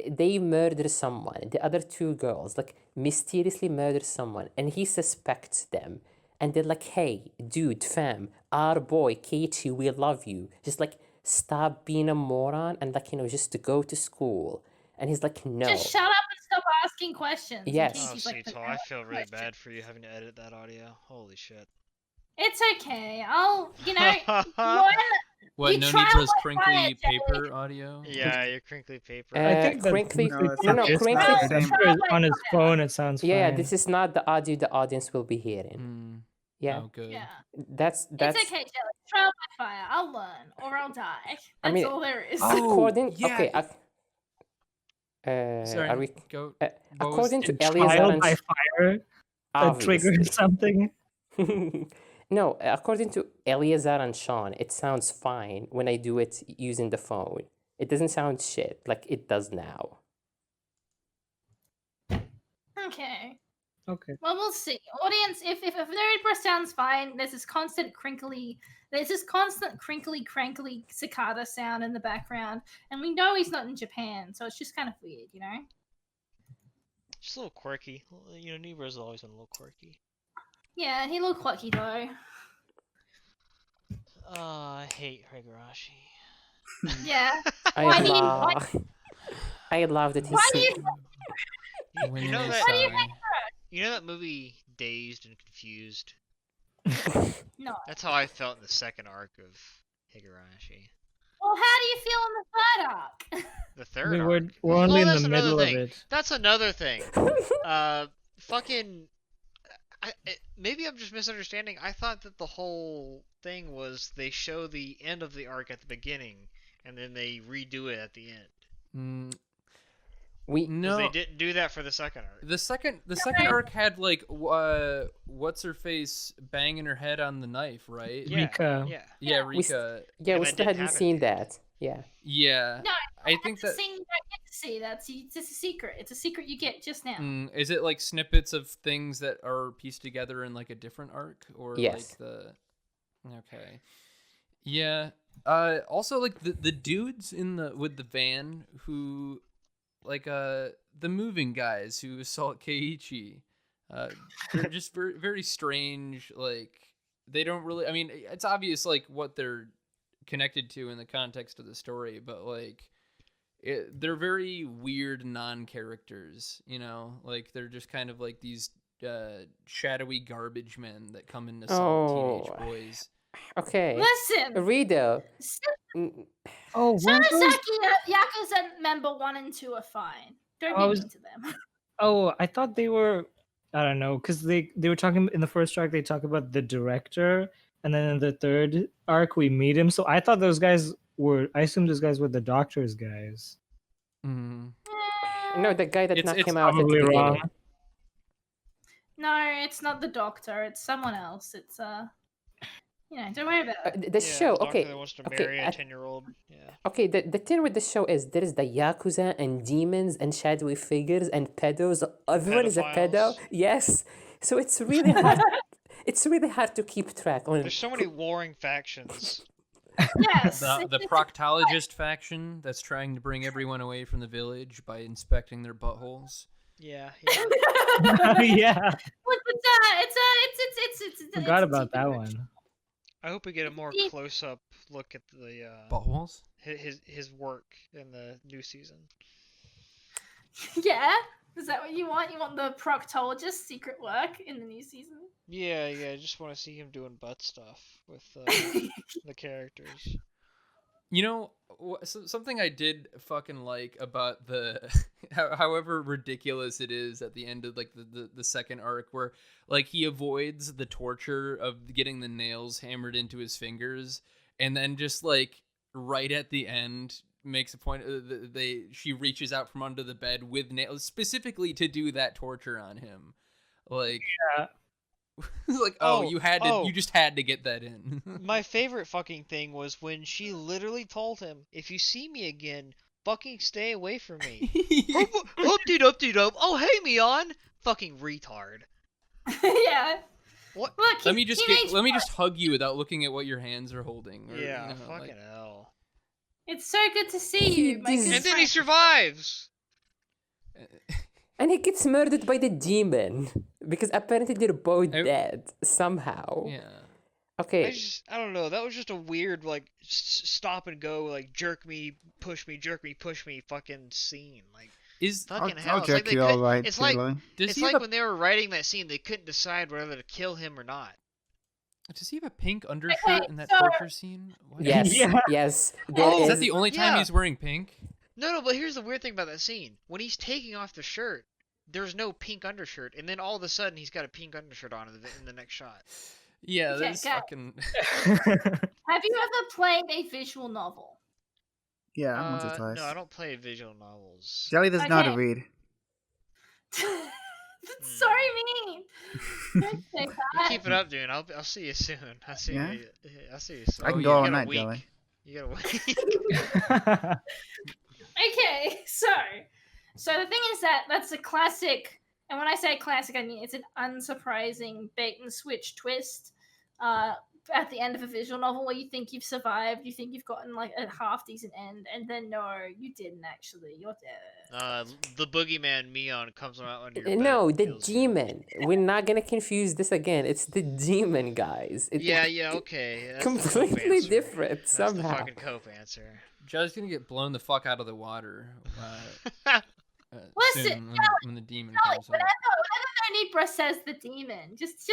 they murder someone. The other two girls, like, mysteriously murder someone, and he suspects them. And they're like, hey, dude, fam, our boy, Keiichi, we love you. Just, like, stop being a moron and, like, you know, just to go to school. And he's like, no. Just shut up and stop asking questions. And Yes. Oh, Keiichi's like, Sito, I feel really bad for you having to edit that audio. Holy shit. it's okay. I'll, one, What, You no try need for his with crinkly fire, paper audio? Yeah, your crinkly paper. I think that's Crinkly... completely No, it's different. not the same. On his phone, it sounds fine. Yeah, this is not the audio the audience will be hearing. Hmm. Yeah, Oh, good. yeah. that's... It's okay, Jelly. Trial by fire. I'll learn or I'll die. That's mean- all there is. According... yeah. Okay, Sorry, are we... go. according to Trial Eleazar and... by fire trigger something. No, according to Eleazar and Sean, it sounds fine when I do it using the phone. It doesn't sound shit like it does now. Okay. Okay. Well, we'll see. Audience, if Nerd sounds fine, there's this constant crinkly, crankly cicada sound in the background, and we know he's not in Japan, so it's just kind of weird, you know? Just a little quirky. You know, Nibra's always been a little quirky. Yeah, he looked lucky though. I hate Higurashi. Yeah. I Why do you- love... I love that he's... Why do you You know Winning that? Why do you sigh. You know that movie Dazed and Confused? No. That's how I felt in the second arc of Higurashi. Well, how do you feel in the third arc? The I third mean, arc. we're only in that's the another middle of thing. it. That's another thing. Fucking. Maybe I'm just misunderstanding. I thought that the whole thing was they show the end of the arc at the beginning, and then they redo it at the end. We Because they No, didn't do that for the second arc. the second arc had like what's her face banging her head on the knife, right? Yeah, Rika. yeah. Yeah, We st- Rika. yeah, And we that still didn't hadn't happen seen at the end. that. Yeah. Yeah. No, I think that's that a scene you don't get to see. That's it's a secret. It's a secret you get just now. is it like snippets of things that are pieced together in like a different arc, or like Yes. the okay. Yeah. Also like the dudes in the with the van who like the moving guys who assault Keiichi. They're just very very strange, like they don't really, I mean, it's obvious like what they're connected to in the context of the story, but like they're very weird non-characters, you know, like they're just kind of like these shadowy garbage men that come in to assault teenage boys. Okay. Listen, Rido. Oh, weren't those? Sarasaki Yakuza member 1 and 2 are fine. Don't I be was- mean to them. Oh, I thought they were. I don't know, because they were talking in the first arc. They talk about the director, and then in the third arc we meet him. So I thought those guys were. I assumed those guys were the doctor's guys. Mm. No, the guy that It's- knocked it's him out at the Probably beginning. wrong. No, it's not the doctor. It's someone else. It's don't worry about it. The Yeah, show, doctor okay. that wants to Okay, marry a I- 10-year-old. Yeah. Okay, the thing with the show is there is the Yakuza and demons and shadowy figures and pedos. Everyone is a pedo. Pedophiles. Yes. So it's really hard. It's really hard to keep track on. There's so many warring factions. Yes. The it's- proctologist faction that's trying to bring everyone away from the village by inspecting their buttholes. Yeah. Yeah, it's forgot a about that deeper- one. I hope we get a more Yeah. close-up look at the Buttholes? his work in the new season. Yeah, is that what you want? You want the proctologist secret work in the new season? Yeah, I just want to see him doing butt stuff with the characters. You know, something I did fucking like about the, however ridiculous it is at the end of like the second arc, where like he avoids the torture of getting the nails hammered into his fingers, and then just like right at the end makes a point. She reaches out from under the bed with nails specifically to do that torture on him, like. Yeah. It's like, you just had to get that in. My favorite fucking thing was when she literally told him, "If you see me again, fucking stay away from me." Hup-de-dup-de-dup. Oh, hey, Mion. Fucking retard. Yeah. What? Look, Let me just hug you without looking at what your hands are holding. Or, Yeah, you know, fucking like- hell. It's so good to see you, my This good is- And then he friend. survives. And he gets murdered by the demon because apparently they're both I- dead somehow. Yeah. Okay. I don't know. That was just a weird, like, stop and go, like, jerk me, push me, fucking scene. Like, Is fucking I'll hell. It's jerk like they you all couldn't- right, It's like Kilo. does it's he like have a, when they were writing that scene, they couldn't decide whether to kill him or not. does he have a pink undershirt in that so- torture scene? What? Yes. Yeah. Yes. There Oh, Is that is- the only time yeah. he's wearing pink? No, but here's the weird thing about that scene. When he's taking off the shirt, there's no pink undershirt, and then all of a sudden he's got a pink undershirt on in the next shot. Yeah, Okay, that's guys. fucking. Have you ever played a visual novel? Yeah, once or twice. No, I don't play visual novels. Jelly doesn't know how to Okay. read. That's so mean. Don't say You that. keep it up, dude. I'll see you soon. I'll see Yeah? you. I'll see you soon. I can Oh, go yeah, all You got a night, week. Jelly. You got a week. Okay, so the thing is that's a classic, and when I say classic, I mean it's an unsurprising bait and switch twist at the end of a visual novel where you think you've survived, you think you've gotten like a half decent end, and then no, you didn't actually. You're dead. The boogeyman Mion comes out under your No, bed the and kills you. demon. We're not gonna confuse this again. It's the demon, guys. Yeah, okay. That's the cope Completely answer. different That's somehow. the fucking cope answer. Joe's gonna get blown the fuck out of the water. Listen, Soon when the demon Charlie, comes out. whenever Nonibra says the demon, just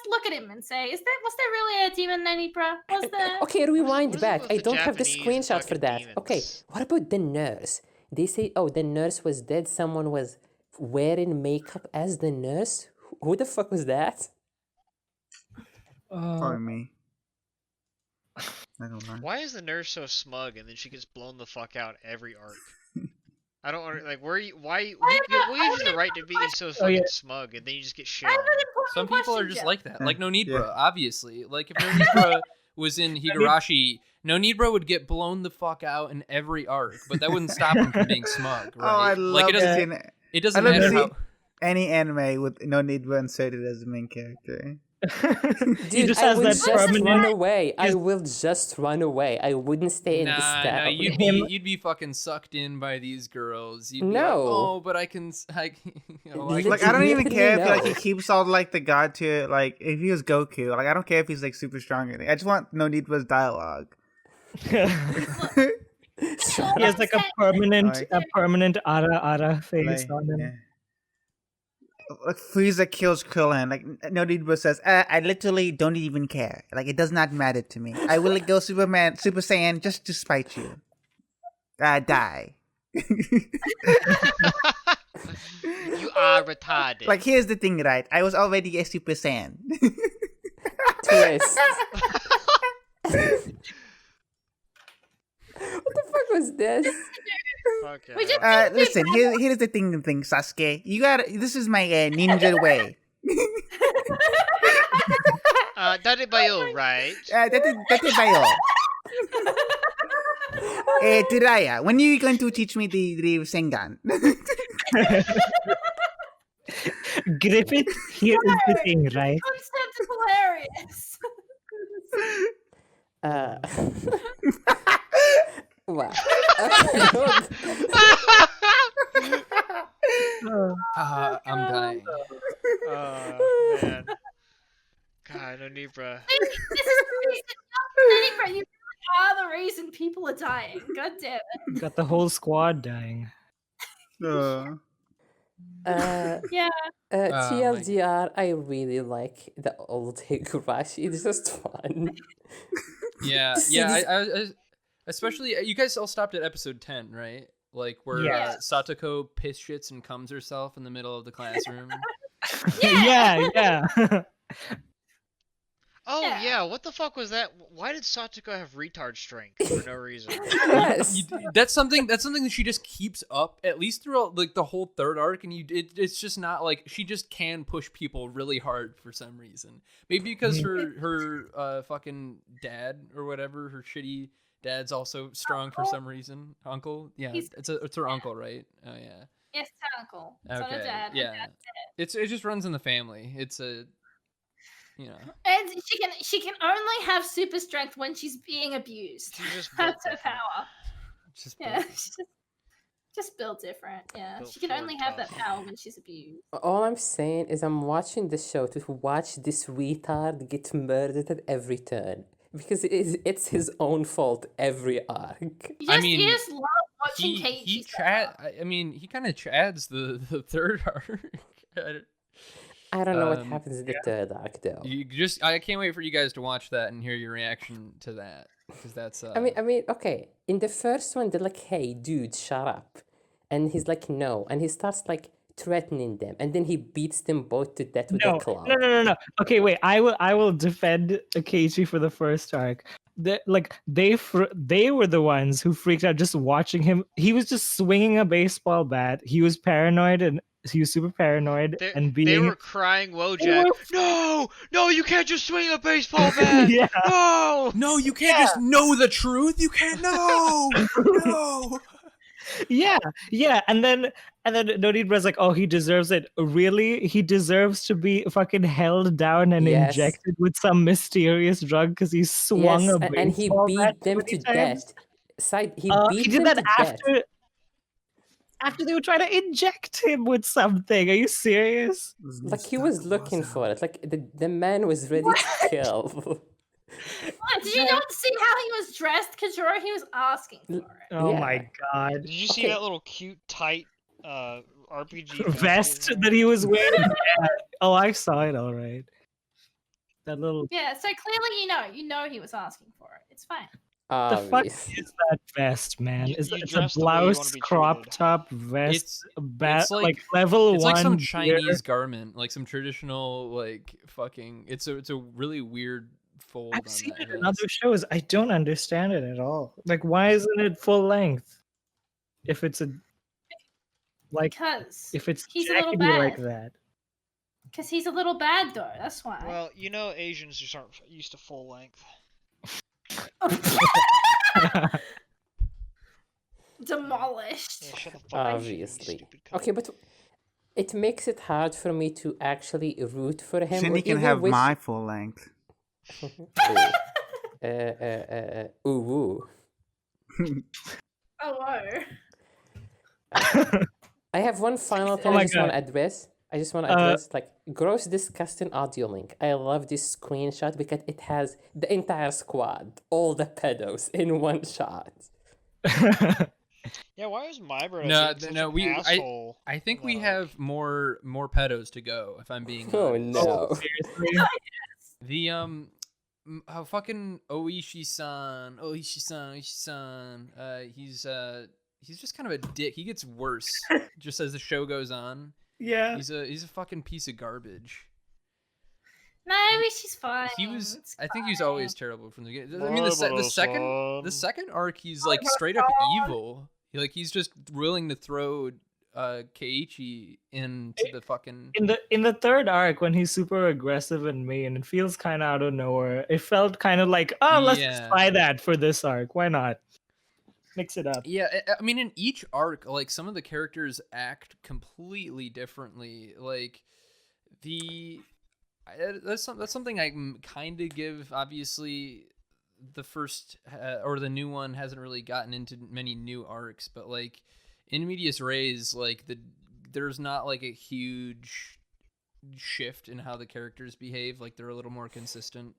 look at him and say, was there really a demon, Nonibra? Was there? Okay, rewind what is it back. with I the don't have the Japanese screenshot for fucking that. demons? Okay, what about the nurse? They say, oh, the nurse was dead. Someone was wearing makeup as the nurse. Who the fuck was that? Probably me. Not gonna lie. Why is the nurse so smug and then she gets blown the fuck out every arc? I don't like where you who gives you the right to be so fucking smug and then you just get shit I have on. an important Some people are question, just Jeff. like that. Like No Need Yeah. Bro, obviously. Like if No Need Bro was in Higurashi, No Need Bro would get blown the fuck out in every arc, but that wouldn't stop him from being smug, right? Oh, I like love it doesn't seeing it doesn't I love matter to see how any anime with No Need Bro inserted as the main character. He Dude, just I has will that just run permanent. away. I his- will just run away. I wouldn't stay in this Nah, town. you'd be fucking sucked in by these girls. You'd be like, No. oh, but I can, I Like I don't even care if like he No. keeps all like the god tier. Like if he was Goku, like I don't care if he's like super strong or anything. I just want No Need Bro's dialogue. He has like a permanent ara face Like, on him. yeah. Like Frieza kills Krillin. Like No Need Bro says, I literally don't even care. Like it does not matter to me. I will go Super Saiyan just to spite you. Die. You are retarded. Like here's the thing, right? I was already a Super Saiyan. Twist. What the fuck was this? Okay. We just- Listen, here's the thing, Sasuke. You got this is my ninja way. Dade Bayo, right? That's bayo. Tiraya, when are you going to teach me the Sengan? Griffith, here is the thing, right? Concept is hilarious. Wow. I'm dying. Oh man. God, no need, bruh. This is the reason. You really are the reason people are dying. God damn it. Got the whole squad dying. Uh, Yeah. TLDR, I really like the old Higurashi. It's just fun. Yeah, See, yeah. this- I especially you guys all stopped at episode 10, right? Like where Yes. Satoko piss shits and comes herself in the middle of the classroom. Yeah. Oh Yeah. yeah, what the fuck was that? Why did Satoko have retard strength for no reason? Yes. That's something that she just keeps up at least throughout like the whole third arc, and it's just not like she just can push people really hard for some reason. Maybe because her fucking dad or whatever, her shitty dad's also strong for some reason. Uncle, yeah, it's her uncle, right? Oh yeah. Yes, it's her uncle. It's not her Okay, dad. Her yeah. dad's It just runs in the family. It's a, you know. And she can only have super strength when she's being abused. She's just built That's her different. power. Just Yeah, she's just built different. Yeah, Built she can for only have that tough. power when she's abused. All I'm saying is I'm watching the show to watch this retard get murdered at every turn. Because it's his own fault every arc. You just love watching Kate. he kind of chads the third arc. I don't know what Um, happens in the third arc though. I can't wait for you guys to watch that and hear your reaction to that, because that's I mean, okay. In the first one, they're like, "Hey, dude, shut up," and he's like, "No," and he starts like threatening them, and then he beats them both to death with a club. No. Okay, wait. I will defend Akechi for the first arc. They were the ones who freaked out just watching him. He was just swinging a baseball bat. He was paranoid and he was super paranoid They were crying, Wojak. No, you can't just swing a baseball bat. Yeah. No, you can't just know the truth. You can't know. No. Yeah, and then Nonibra's like, oh, he deserves it. Really? He deserves to be fucking held down and Yes. injected with some mysterious drug because he swung a baseball and he bat beat them 20 to times? death. He He beat did them that to death. after they were trying to inject him with something. Are you serious? Like he was looking for it. Like the man was ready to kill. What, did you not see how he was dressed, Kajuro? He was asking for it. Oh Yeah. my god. Did you see Okay. that little cute, tight RPG Vest he was that he was wearing. Yeah. Oh, I saw it all right. That little Yeah, so clearly you know he was asking for it. It's fine. the fuck Obvious. is that vest, man? You- It's you a dress the way you wanna blouse, be crop treated. top, vest, It's bat, like- like level It's one. like some gear. Chinese garment, like some traditional, like fucking. It's a really weird fold. I've on seen that it in vest. other shows. I don't understand it at all. Like, why isn't it full length? If it's a Like Because if it's he's a little Jackie like bad. that. Because he's a little bad though. That's why. Well, you know, Asians just aren't used to full length. Demolished. Yeah, shut the fuck up, you Obviously. stupid cunt. Okay, but it makes it hard for me to actually root for him. Shindy or can even have wish... my full length. Ooh. Oh, whoa. I have one final thing Oh I my just want to God. address. I just want to address, like, gross, disgusting audio link. I love this screenshot because it has the entire squad, all the pedos in one shot. Yeah, why is my brother No, such no, an we. asshole? I think in we that have more pedos to go. If I'm being Oh honest. no. Seriously? The fucking Oishi-san. He's just kind of a dick. He gets worse just as the show goes on. Yeah. He's a fucking piece of garbage. No, she's fine. He was. It's I think he was fine. always terrible from the beginning. I My mean, the brother-san. second arc, he's like straight up evil. Like he's just willing to throw Keiichi into the fucking. In the third arc, when he's super aggressive and mean, it feels kind of out of nowhere. It felt kind of like, oh, let's just Yeah. try that for this arc. Why not? Mix it up. Yeah, I mean, in each arc, like some of the characters act completely differently. Like that's something I kind of give. Obviously, the first or the new one hasn't really gotten into many new arcs, but like in Medias Res, like there's not like a huge shift in how the characters behave. Like they're a little more consistent.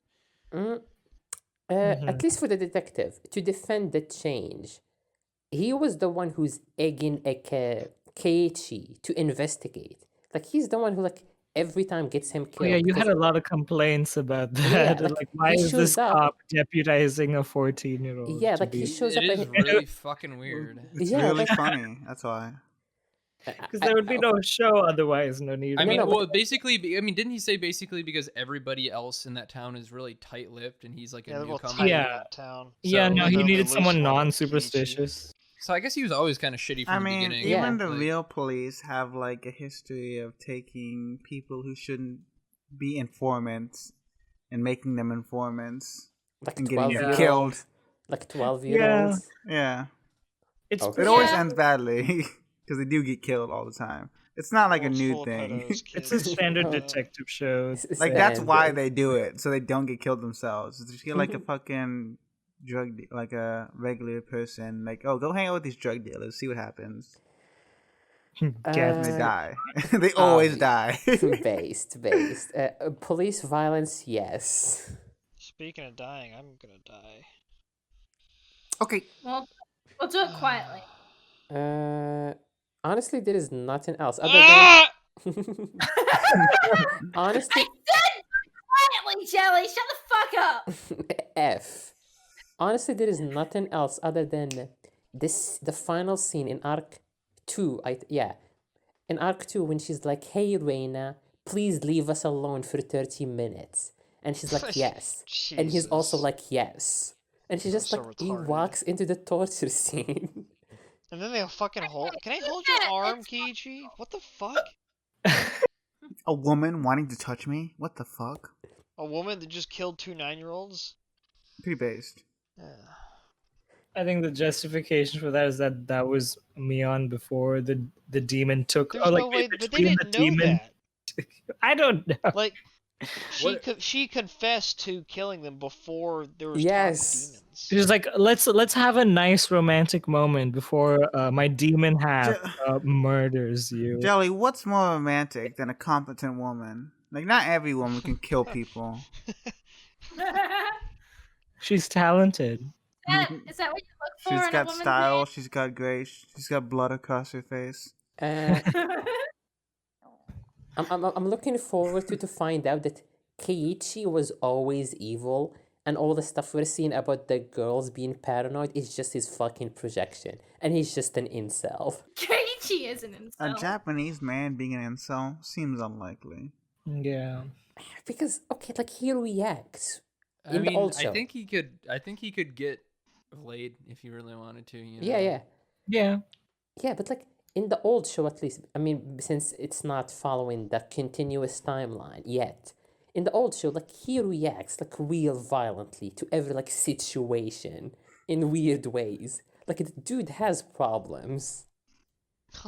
At least for the detective, to defend the change, he was the one who's egging Keiichi to investigate. Like he's the one who like every time gets him killed. Oh, yeah, you because- had a lot of complaints about that. like, Like, why he is this shows up- cop deputizing a 14-year-old? Yeah, to like he be... shows It up is and really fucking weird. It's Yeah, really like- funny. That's why. Because there would be no show otherwise. No need. I mean, no, but- well, basically, didn't he say basically because everybody else in that town is really tight-lipped and he's like Yeah, a they're both newcomer? tight in Yeah. that town. Yeah, So, no, like, he no, needed the someone loose one, non-superstitious. So I guess he was always kind of shitty from I the mean, beginning. Yeah. even the Like- real police have like a history of taking people who shouldn't be informants and making them informants like and getting 12 them year olds. killed. Like 12-year-olds. Yeah, It's Okay. it pretty- always Yeah. ends badly because they do get killed all the time. It's not like Well, a it's new full of thing. pedos, It's a kids. standard Uh, detective show. Like that's why Standard. they do it, so they don't get killed themselves. It's just like a fucking like a regular person. Like, oh, go hang out with these drug dealers, see what happens. And they Uh, die. They always die. based. Police violence, yes. Speaking of dying, I'm gonna die. Okay, Well, we'll do it quietly. Honestly, there is nothing else other Ah! than honestly. Quietly, Jelly. Shut the fuck up. F. Honestly, there is nothing else other than the final scene in Arc 2. In Arc 2 when she's like, "Hey, Reina, please leave us alone for 30 minutes," and she's like, "Yes," and he's also Jesus. like, "Yes," and she's just So like, he retarded. walks into the torture scene. And then they'll fucking hold. Can I hold your arm, Keiichi? What the fuck? a woman wanting to touch me. What the fuck? A woman that just killed 2 9-year-olds? Pretty based. Yeah. I think the justification for that is that was Mion before the demon took. There's or like no way, but they between didn't the know demon. that. I don't know. Like, What- she confessed to killing them before there was Yes. talk of demons. She was like, let's have a nice romantic moment before my demon half murders you. Jelly, what's more romantic than a competent woman? Like, not every woman can kill people. She's talented. Is that what you look for She's in a got woman? style. She's got grace. She's got blood across her face. Uh, Dave? I'm looking forward to find out that Keiichi was always evil, and all the stuff we're seeing about the girls being paranoid is just his fucking projection, and he's just an incel. Keiichi is an A incel. Japanese man being an incel seems unlikely. Yeah. Because like he reacts. I In the mean, old I show. think he could get laid if he really wanted to. You know? Yeah. Yeah. Yeah, but like in the old show at least, I mean, since it's not following the continuous timeline yet, in the old show, like he reacts like real violently to every like situation in weird ways. Like the dude has problems.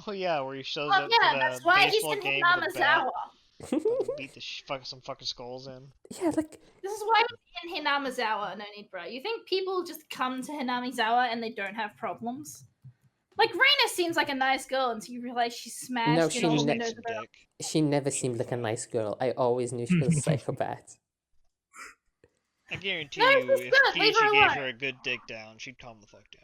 Oh yeah, where he shows Well, up yeah, at that's a why he's baseball in game with a bat, Hinamizawa. fucking beat the some fucking skulls in. Yeah, like This is why he's in Hinamizawa, no need, bro. You think people just come to Hinamizawa and they don't have problems? Like, Reina seems like a nice girl until you realize she's smashed No, in she all the ne- windows Some of her. dick. she never seemed like a nice girl. I always knew she was a psychopath. I guarantee No, you, she's if good. Leave her Kiyoshi gave alone. her a good dick down, she'd calm the fuck down.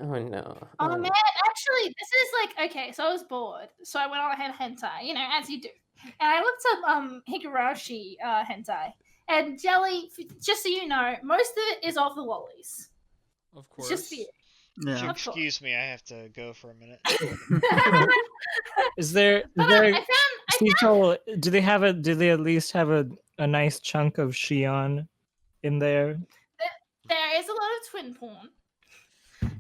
Oh no. Oh man, actually, this is like okay. So I was bored, so I went on ahead hentai, you know, as you do, and I looked up Higurashi hentai, and Jelly. Just so you know, most of it is of the lollies. Of It's course. just for you. If you Yeah. excuse me, I have to go for a minute. Is there But I found Cecil, do they at least have a nice chunk of Shion in there? there is a lot of twin porn.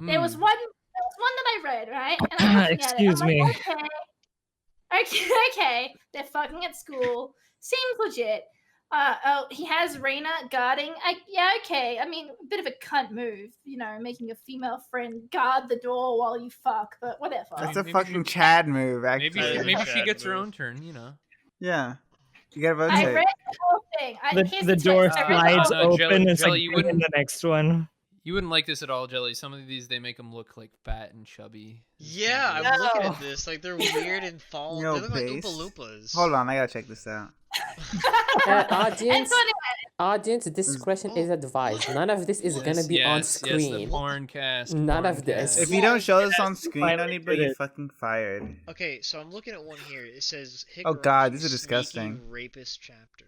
There was Hmm. one that I read, right? And I'm looking Excuse at it. I'm me. like, okay. They're fucking at school. Seems legit. He has Reina guarding. Okay. I mean, a bit of a cunt move, you know, making a female friend guard the door while you fuck, but whatever. That's Maybe- a maybe fucking she- Chad move, Maybe actually. she, maybe she Chad gets her move. own turn, you know. Yeah. You gotta vote I take. read the whole thing. Here's The twist. door I read the slides whole- no, open. Jelly- It's Jelly, like you bring in wouldn't- the next one. You wouldn't like this at all, Jelly. Some of these they make them look like fat and chubby. It's Yeah, not I'm good. looking No. at this. Like, they're weird and fall. Yo, They look like based. Oompa Loompas. Hold on, I gotta check this out. And Audience, so anyway, audience discretion is advised. None of this is gonna be on Yes, the screen. porn cast. None porn of this. cast. If you don't show this on Yes, you screen, finally anybody, did you're it. fucking fired. Okay, so I'm looking at one here. It says Higurashi Oh, God, this is Sneaky disgusting. Rapist chapter.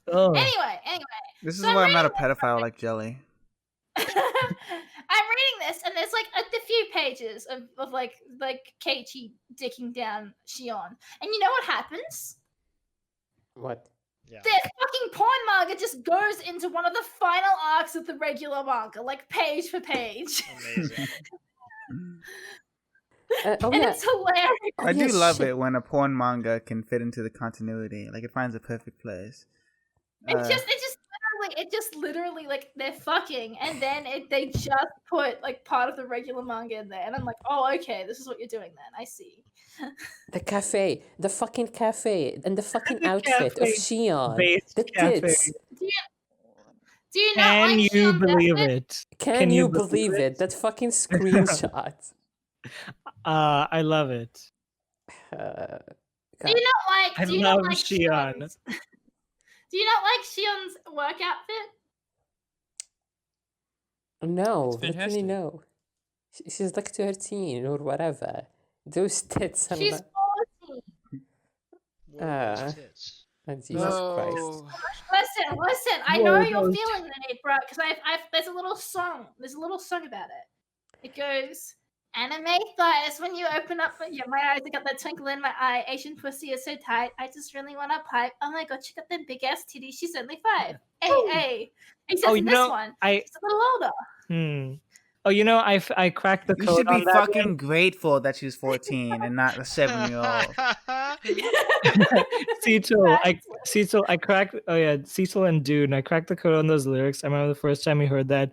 Oh, anyway. This is So I'm why I'm not a reading pedophile like Jelly. I'm reading this, and there's like a few pages of like Keiichi dicking down Shion, and you know what happens? What? Yeah. The fucking porn manga just goes into one of the final arcs of the regular manga, like page for page, Amazing. Oh and yeah. it's hilarious. Oh, I do yeah, love shit. it when a porn manga can fit into the continuity. Like, it finds a perfect place. It just literally like they're fucking, and then they just put like part of the regular manga in there, and I'm like, oh, okay, this is what you're doing then. I see. The cafe, the fucking cafe, and the fucking The outfit of cafe. Shion. Based The cafe. tits. Do you not Can like you Shion's believe outfit? it? Can you believe it? That fucking screenshot. I love it. Uh, Do you not like? I Do you not love like Shion. Shion's? Do you not like Shion's work outfit? no, It's literally fantastic. no. She's like 13 or whatever. Those tits are She's not. 14. What are Ah. those tits? Oh, Jesus Christ. Oh. Listen. I know Whoa, you're those- feeling the need, bro, because there's a little song. There's a little song about it. It goes, anime thighs when you open up. Yeah, my eyes, I got that twinkle in my eye. Asian pussy is so tight. I just really want to pipe. Oh my god, check out them big ass titties. She's only 5. Hey. He says Oh, in you this know, one, I she's a little older. Oh, you know, I cracked the You code should be on that fucking one. grateful that she's 14 and not a 7-year-old. Cecil, I cracked. Oh yeah, Cecil and Dune. I cracked the code on those lyrics. I remember the first time we heard that.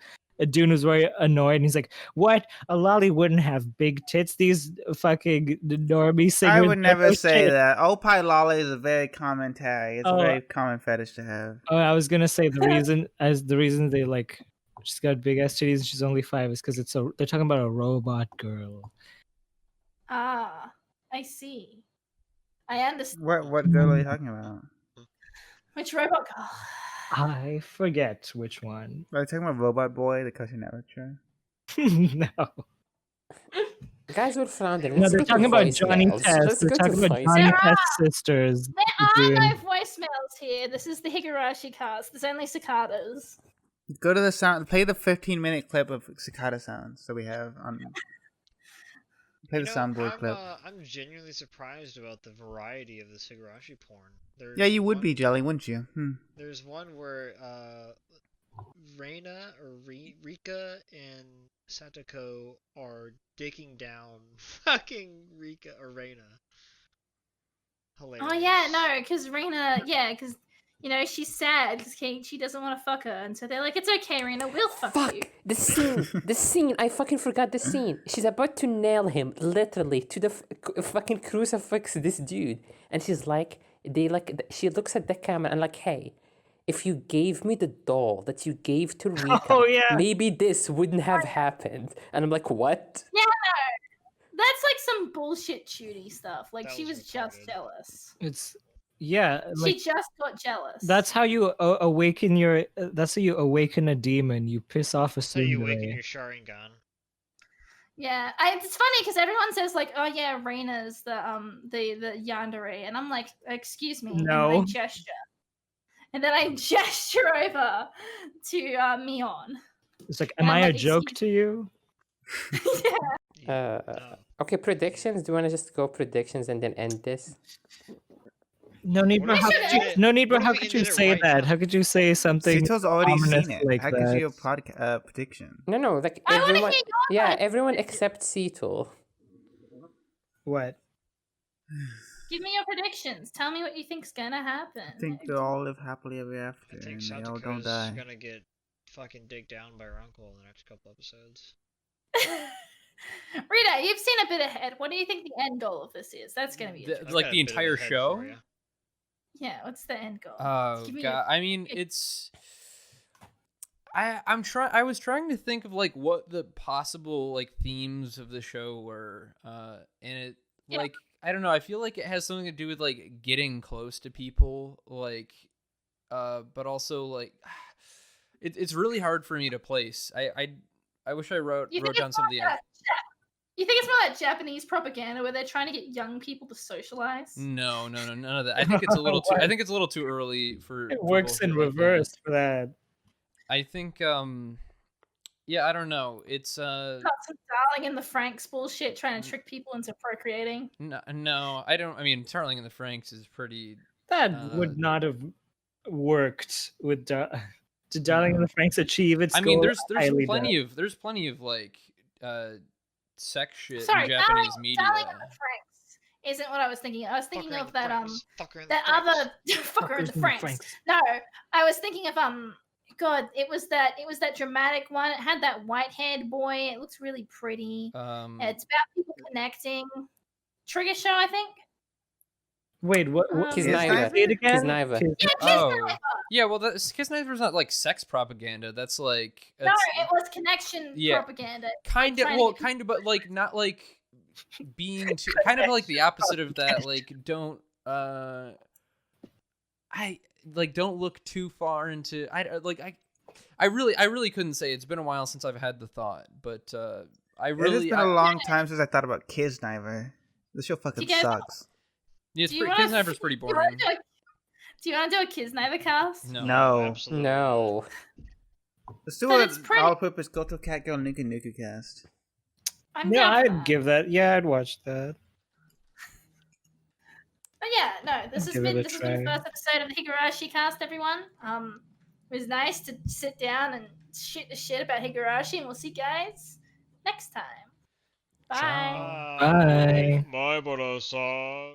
Dune was very annoyed, and he's like, "What? A lolly wouldn't have big tits? These fucking normie singers." I would never never say shit." that. Opie Lolly is a very common tag. It's a Oh. very common fetish to have. Oh, I was gonna say the reason they like she's got big ass titties and she's only 5 is because they're talking about a robot girl. Ah, I see. I understand. What girl are you talking about? Which robot girl? I forget which one. Are you talking about Robot Boy, the Cartoon Network show? No. Guys, we're floundering. No, Let's they're go to talking about Johnny voicemails. Test. Let's They're go talking to about voicemails. Johnny There Test sisters. There are Dune. no voicemails here. This is the Higurashi cast. There's only cicadas. Go to the sound. Play the 15-minute clip of cicada sounds that we have on. Play the soundboard clip. I'm genuinely surprised about the variety of this Higurashi porn. There's Yeah, you would one- be, Jelly, wouldn't you? There's one where Reina or Rika and Satoko are dicking down fucking Rika or Reina. Hilarious. Oh yeah, no, because Rena, because she's sad because she doesn't want to fuck her, and so they're like, "It's okay, Rena, we'll fuck you." The scene, I fucking forgot the scene. She's about to nail him, literally, to the fucking crucifix this dude. And she's like, she looks at the camera and like, hey, if you gave me the doll that you gave to Rika, Oh, yeah. maybe this wouldn't have happened. And I'm like, what? Yeah, no, that's like some bullshit Judy stuff. Like That she was was just retarded. jealous. It's like She just got jealous. that's how you awaken your. That's how you awaken a demon. You piss off a So you awaken tsundere. your Sharingan. Yeah, it's funny because everyone says like, "Oh yeah, Reina's the yandere," and I'm like, "Excuse me," No. and I gesture, and then I gesture over to Mion. It's like, And am I'm I a like, joke "Excuse to you? No. Okay, predictions. Do you want to just go predictions and then end this? No need, What bro. if How we could ended you? it- No need, bro. what if How we could you ended it say right that? now? How could you say something Sito's already ominous seen it. like How could that? you prediction? No, like I want to everyone. hear your Yeah, guys' everyone predictions. except Seatul. What? Give me your predictions. Tell me what you think's gonna happen. I think they all live happily ever after, I think and they all don't Satoko's die. gonna get fucking digged down by her uncle in the next couple episodes. Rita, you've seen a bit ahead. What do you think the end goal of this is? That's gonna be The- interesting. like I've got the a bit of a entire head show? for ya. Yeah, what's the end goal? Oh Give me god, I mean, it's. I was trying to think of like what the possible like themes of the show were, and it Yeah. like I don't know. I feel like it has something to do with like getting close to people, like, but also like, it's really hard for me to place. I wish I wrote You think down it's some of more the. like you think it's more like Japanese propaganda where they're trying to get young people to socialize? No, none of that. I think it's a little too. I What? think it's a little too early for. It for works bullshit in like that. reverse for that. I think yeah, I don't know. It's Not some Darling in the Franks bullshit trying to trick people into procreating. no, I don't. I mean, Starling in the Franks is pretty. That would not have worked with. Did Darling in the Franks achieve its I mean, goal? there's I highly doubt. plenty of like sex shit Sorry, in Japanese media. Darling in the Franks isn't what I was thinking. I was thinking Fucker in of the that Franks. Fucker in the that Franks. other fucker in Fuckers the Franks. No, I was thinking of God, it was that dramatic one. It had that white-haired boy. It looks really pretty. It's about people connecting. Trigger Show, I think. Wait, what? Kisnaiva. Say it again. Kisnaiva. Oh, yeah. Well, Kisnaiver's not like sex propaganda. That's like No, it was connection Yeah. propaganda. kind of trying to well, get kind of, but like not like being too, kind of like the opposite of that. Like don't I like don't look too far into I really couldn't say. It's been a while since I've had the thought, but I It has really been a long time since I thought about Kisniver. This show fucking guys- sucks. yeah, it's Do you pretty, wanna- Kisniver's pretty Do you want boring. to do a Kisniver cast? No. Absolutely No. Let's do But an it's pretty- all-purpose Goto Cat Girl Nuku Nuku cast. I'm Yeah, down for I'd that. give that. Yeah, I'd watch that. But yeah, no, this has Give it been a the first try. episode of the Higurashi cast, everyone. It was nice to sit down and shoot the shit about Higurashi, and we'll see you guys next time. Bye. Bye. Bye, Boro-san.